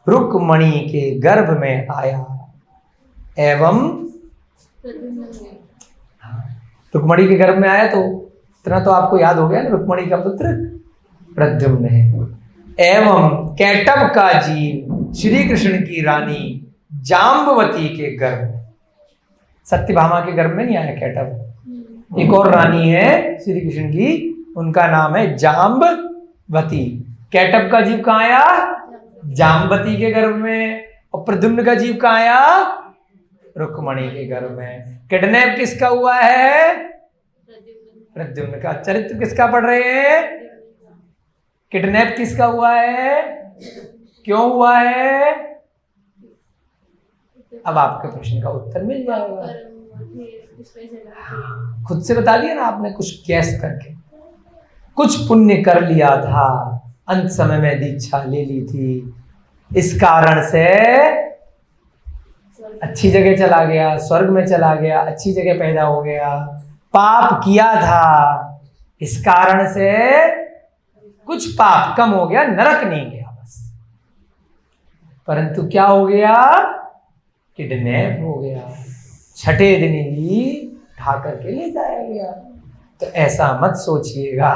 रुक्मणी के गर्भ में आया एवं रुक्मणी के गर्भ में आया, तो इतना तो आपको याद हो गया ना, रुक्मणी का पुत्र प्रद्युम्न है। एवं कैटभ का जीव श्री कृष्ण की रानी जाम्बवती के गर्भ, सत्यभामा के गर्भ में नहीं आया कैटभ, एक और रानी है श्री कृष्ण की, उनका नाम है जाम्बवती। कैटभ का जीव कहाँ आया, जाम्बवती के गर्भ में। और प्रद्युम्न का जीव कहाँ आया, रुक्मणी के गर्भ में। किडनैप किसका हुआ है, प्रद्युम्न का। चरित्र किसका पढ़ रहे हैं, किडनैप किसका हुआ है, क्यों हुआ है, अब आपके प्रश्न का उत्तर मिल जाएगा। खुद से बता दिया ना आपने, कुछ गैस करके। कुछ पुण्य कर लिया था, अंत समय में दीक्षा ले ली थी, इस कारण से अच्छी जगह चला गया, स्वर्ग में चला गया, अच्छी जगह पैदा हो गया। पाप किया था, इस कारण से कुछ पाप कम हो गया, नरक नहीं गया बस। परंतु क्या हो गया, किडनैप हो गया, छठे दिन ही उठा करके ले जाया गया। तो ऐसा मत सोचिएगा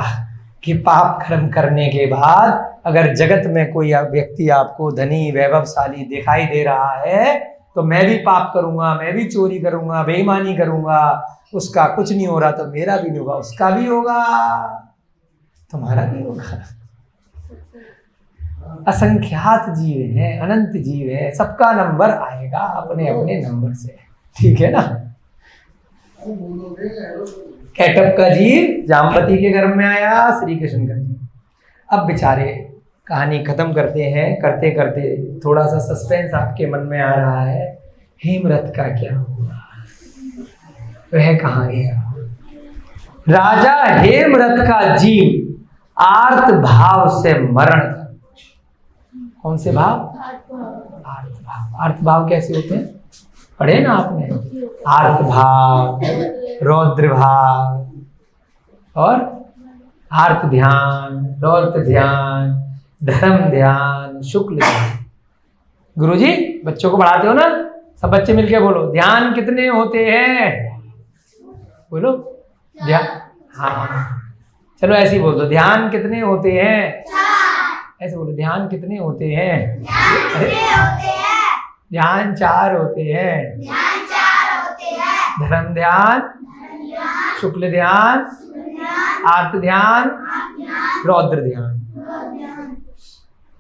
कि पाप कर्म करने के बाद अगर जगत में कोई व्यक्ति आपको धनी वैभवशाली दिखाई दे रहा है तो मैं भी पाप करूंगा, मैं भी चोरी करूंगा, बेईमानी करूंगा, उसका कुछ नहीं हो रहा तो मेरा भी नहीं होगा, उसका भी होगा, तुम्हारा भी होगा। असंख्यात जीव हैं, अनंत जीव है, सबका नंबर आएगा अपने अपने नंबर से, ठीक है ना। कैटभ का जीव जाम्बवती के गर्भ में आया, श्री कृष्ण का जीव। अब बेचारे कहानी खत्म करते हैं, करते करते थोड़ा सा सस्पेंस आपके मन में आ रहा है, हेमरथ का क्या हुआ, वह कहाँ गया। राजा हेमरथ का जीव आर्त भाव से मरण, कौन से भाव, आर्त भाव। आर्त भाव कैसे होते हैं, पढ़े ना आपने, आर्त भाव, रौद्र भाव और आर्त ध्यान, रौद्र ध्यान, धर्म ध्यान, शुक्ल ध्यान। गुरुजी बच्चों को पढ़ाते हो ना, सब बच्चे मिलके बोलो, ध्यान कितने होते हैं? बोलो ध्यान। हाँ चलो ऐसे ही बोल दो, ध्यान कितने होते हैं? ऐसे बोलो, ध्यान कितने होते हैं? ध्यान 4 होते हैं। धर्म ध्यान, शुक्ल ध्यान, आर्त ध्यान, रौद्र ध्यान।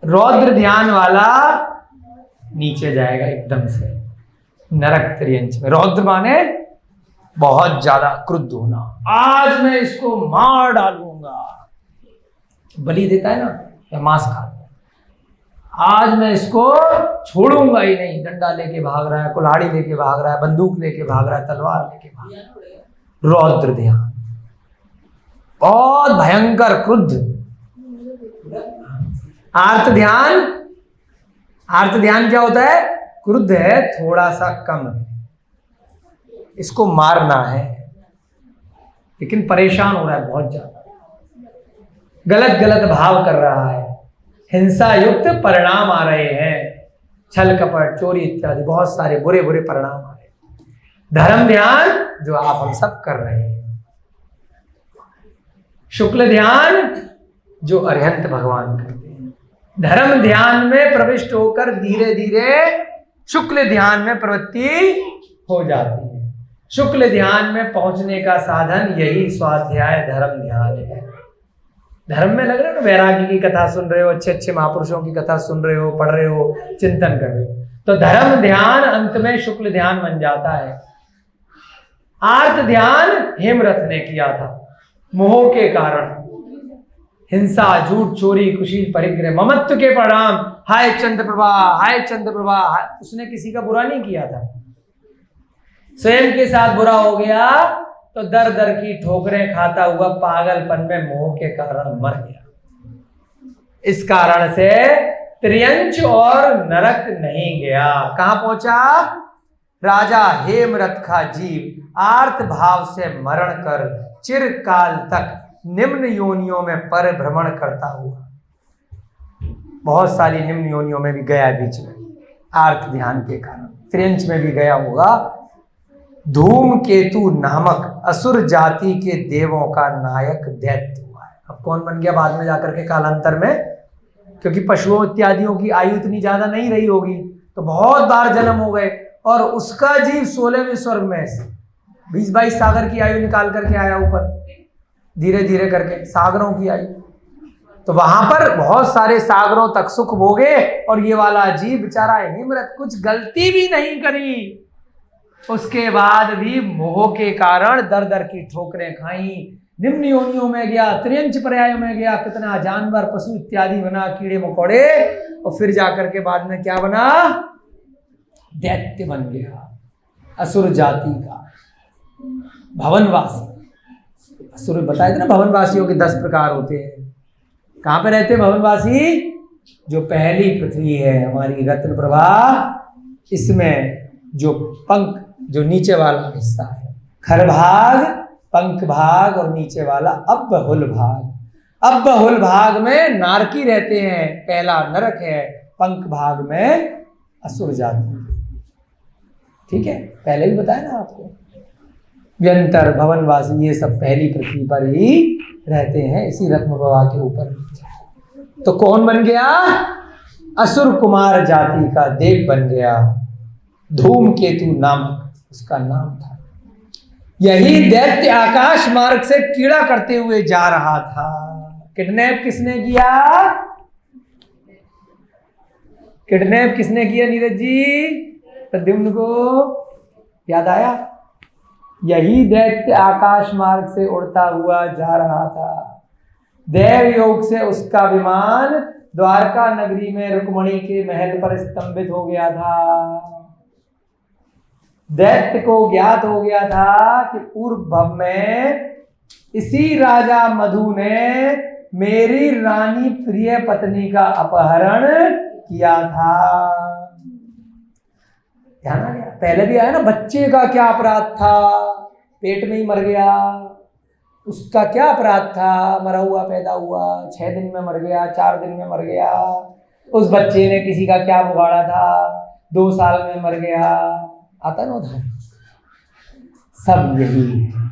रौद्र ध्यान वाला नीचे जाएगा एकदम से नरक त्रियंच में। रौद्र माने बहुत ज्यादा क्रुद्ध होना, आज मैं इसको मार डालूंगा। बलि देता है ना या मांस खाता है, आज मैं इसको छोड़ूंगा ही नहीं। डंडा लेके भाग रहा है, कुल्हाड़ी लेके भाग रहा है, बंदूक लेके भाग रहा है, तलवार लेके भाग रहा है। रौद्र ध्यान बहुत भयंकर क्रुद्ध। आर्त ध्यान, आर्त ध्यान क्या होता है? क्रुद्ध है, थोड़ा सा कम है, इसको मारना है लेकिन परेशान हो रहा है बहुत ज्यादा, गलत गलत भाव कर रहा है, हिंसा युक्त परिणाम आ रहे हैं, छल कपट चोरी इत्यादि बहुत सारे बुरे बुरे परिणाम आ रहे हैं। धर्म ध्यान जो आप हम सब कर रहे हैं। शुक्ल ध्यान जो अरिहंत भगवान करते हैं। धर्म ध्यान में प्रविष्ट होकर धीरे धीरे शुक्ल ध्यान में प्रवृत्ति हो जाती है। शुक्ल ध्यान में पहुंचने का साधन यही स्वाध्याय धर्म ध्यान है। धर्म में लग रहा है ना, वैराग्य की कथा सुन रहे हो, अच्छे अच्छे महापुरुषों की कथा सुन रहे हो, पढ़ रहे हो, चिंतन कर रहे हो, तो धर्म ध्यान अंत में शुक्ल ध्यान बन जाता है। आर्त ध्यान हेमरथ ने किया था, मोह के कारण, हिंसा झूठ चोरी कुशील परिग्रह ममत्व के परिणाम, हाय चंद्रप्रभा हाय चंद्रप्रभा, उसने किसी का बुरा नहीं किया था, स्वयं के साथ बुरा हो गया तो दर दर की ठोकरें खाता हुआ पागलपन में मोह के कारण मर गया। इस कारण से त्रियंच और नरक नहीं गया। कहां पहुंचा? राजा हेमरथ का जीव आर्त भाव से मरण कर चिरकाल तक निम्न योनियों में परिभ्रमण करता हुआ, बहुत सारी निम्न योनियों में भी गया, बीच में आर्त ध्यान के कारण त्रियंच में भी गया होगा। धूमकेतु नामक असुर जाति के देवों का नायक दैत्य हुआ है। अब कौन बन गया बाद में जाकर के कालांतर में, क्योंकि पशुओं इत्यादियों की आयु इतनी ज्यादा नहीं रही होगी तो बहुत बार जन्म हो गए, और उसका जीव 16वें स्वर्ग में 20-22 सागर की आयु निकाल करके आया ऊपर, धीरे धीरे करके सागरों की आयु, तो वहां पर बहुत सारे सागरों तक सुख भोगे, और ये वाला जीव बेचारा हेमरथ कुछ गलती भी नहीं करी, उसके बाद भी मोह के कारण दर दर की ठोकरें खाई, निम्न योनियों में गया, त्रियंच पर्यायों में गया, कितना जानवर पशु इत्यादि बना, कीड़े मकोड़े, और फिर जाकर के बाद में क्या बना? दैत्य बन गया, असुर जाति का भवनवासी। असुर बताए थे ना, भवनवासियों के 10 प्रकार होते हैं। कहां पे रहते भवनवासी? जो पहली पृथ्वी है हमारी रत्न प्रभा, इसमें जो पंख, जो नीचे वाला हिस्सा है, खर भाग, पंख भाग और नीचे वाला अब्बहुल भाग। अब्बहुल भाग में नारकी रहते हैं, पहला नरक है, पंख भाग में असुर जाति। ठीक है, पहले भी बताया ना आपको। व्यंतर भवनवासी ये सब पहली पृथ्वी पर ही रहते हैं, इसी रत्न प्रभा के ऊपर। तो कौन बन गया? असुर कुमार जाति का देव बन गया, धूमकेतु नामक उसका नाम था। यही दैत्य आकाश मार्ग से कीड़ा करते हुए जा रहा था। किडनैप किसने किया? किडनैप किसने किया नीरज जी? प्रद्युम्न को याद आया? यही दैत्य आकाश मार्ग से उड़ता हुआ जा रहा था। देव योग से उसका विमान द्वारका नगरी में रुक्मणी के महल पर स्तंभित हो गया था। दैत्य को ज्ञात हो गया था कि पूर्व भव में इसी राजा मधु ने मेरी रानी प्रिय पत्नी का अपहरण किया था। ध्यान आ गया? पहले भी आया ना, बच्चे का क्या अपराध था, पेट में ही मर गया, उसका क्या अपराध था? मरा हुआ पैदा हुआ, 6 दिन में मर गया, 4 दिन में मर गया। उस बच्चे ने किसी का क्या बिगाड़ा था? 2 साल में मर गया। आता ना था, सब यही है।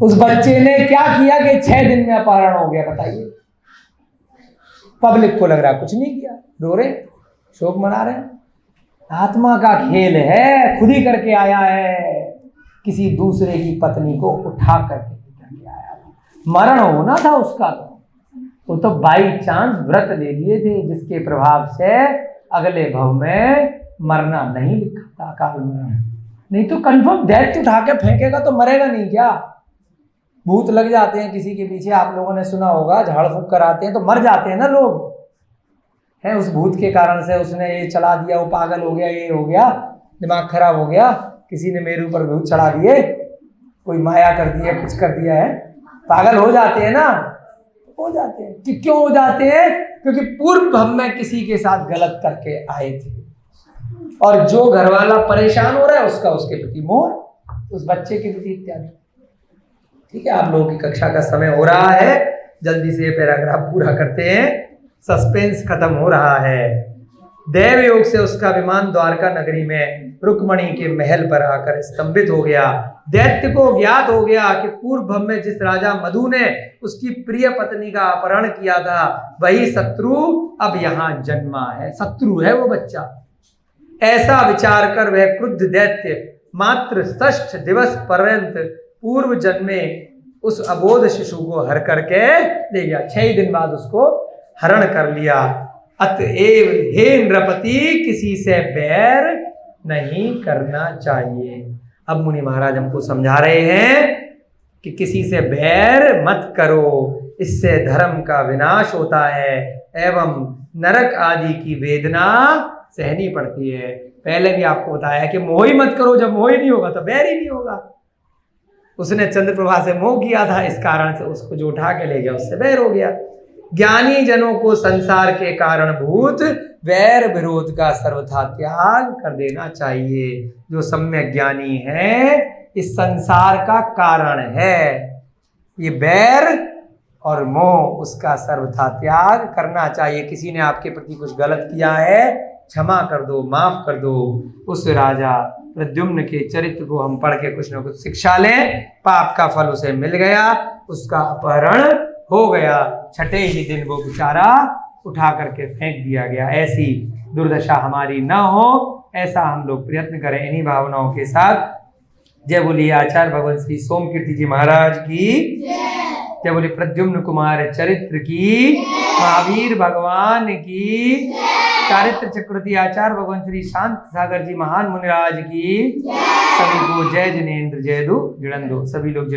उस बच्चे ने क्या किया कि 6 दिन में अपहरण हो गया? बताइए। पब्लिक को लग रहा कुछ नहीं किया, रो रहे, शोक मना रहे। आत्मा का खेल है, खुद ही करके आया है। किसी दूसरे की पत्नी को उठा करके लेकर आया था। मरण होना था उसका, वो तो बाई चांस व्रत ले लिए थे, जिसके प्रभाव से अगले भव में मरना नहीं लिखा था, अकाल मरण। नहीं तो कंफर्म डेथ उठा के फेंकेगा तो मरेगा नहीं क्या? भूत लग जाते हैं किसी के पीछे, आप लोगों ने सुना होगा, झाड़ फूक कराते हैं तो मर जाते हैं ना लोग, है उस भूत के कारण से। उसने ये चला दिया, वो पागल हो गया, ये हो गया, दिमाग खराब हो गया, किसी ने मेरे ऊपर भूत चढ़ा दिए, कोई माया कर दी है, कुछ कर दिया है, पागल हो जाते हैं ना, हो जाते हैं। कि क्यों हो जाते हैं? क्योंकि पूर्व हम में किसी के साथ गलत करके आए थे, और जो घर वाला परेशान हो रहा है उसका उसके प्रति मोह, उस बच्चे के प्रति इत्यादि। ठीक है, आप लोगों की कक्षा का समय हो रहा है, जल्दी से पैराग्राफ पूरा करते हैं, सस्पेंस खत्म हो रहा है। देव योग से उसका विमान द्वारका नगरी में रुक्मणी के महल पर आकर स्तंभित हो गया। दैत्य को ज्ञात हो गया कि पूर्व भव में जिस राजा मधु ने उसकी प्रिय पत्नी का अपहरण किया था, वही शत्रु अब यहाँ जन्मा है, शत्रु है वो बच्चा। ऐसा विचार कर वह क्रुद्ध दैत्य मात्र 6 दिवस पर्यंत पूर्व जन्मे उस अबोध शिशु को हर करके ले गया। 6 दिन बाद उसको हरण कर लिया। अतएव हे नृपति, किसी से बैर नहीं करना चाहिए। अब मुनि महाराज हमको समझा रहे हैं कि किसी से बैर मत करो, इससे धर्म का विनाश होता है एवं नरक आदि की वेदना सहनी पड़ती है। पहले भी आपको बताया कि मोह ही मत करो, जब मोह ही नहीं होगा तो बैर ही नहीं होगा। उसने चंद्रप्रभा से मोह किया था, इस कारण से उसको जो उठा के ले गया उससे बैर हो गया। ज्ञानी जनों को संसार के कारण भूत वैर विरोध का सर्वथा त्याग कर देना चाहिए। जो सम्यक ज्ञानी है इस संसार का कारण है, ये बैर और मोह, उसका सर्वथा त्याग करना चाहिए। किसी ने आपके प्रति कुछ गलत किया है, क्षमा कर दो, माफ कर दो। उस राजा प्रद्युम्न के चरित्र को हम पढ़ के कुछ न कुछ शिक्षा लें। पाप का फल उसे मिल गया, उसका अपहरण हो गया, 6ठे ही दिन वो बेचारा उठा करके फेंक दिया गया। ऐसी दुर्दशा हमारी न हो, ऐसा हम लोग प्रयत्न करें। इन्हीं भावनाओं के साथ जय बोलिए आचार्य भगवान श्री सोमकीर्ति जी महाराज की जय बोलिए प्रद्युम्न कुमार चरित्र की, महावीर भगवान की, चारित्र चक्रवर्ती आचार्य भगवान श्री शांत सागर जी महान मुनिराज की। सभी को जय जिनेन्द्र जय दो जिणंदो। सभी लोग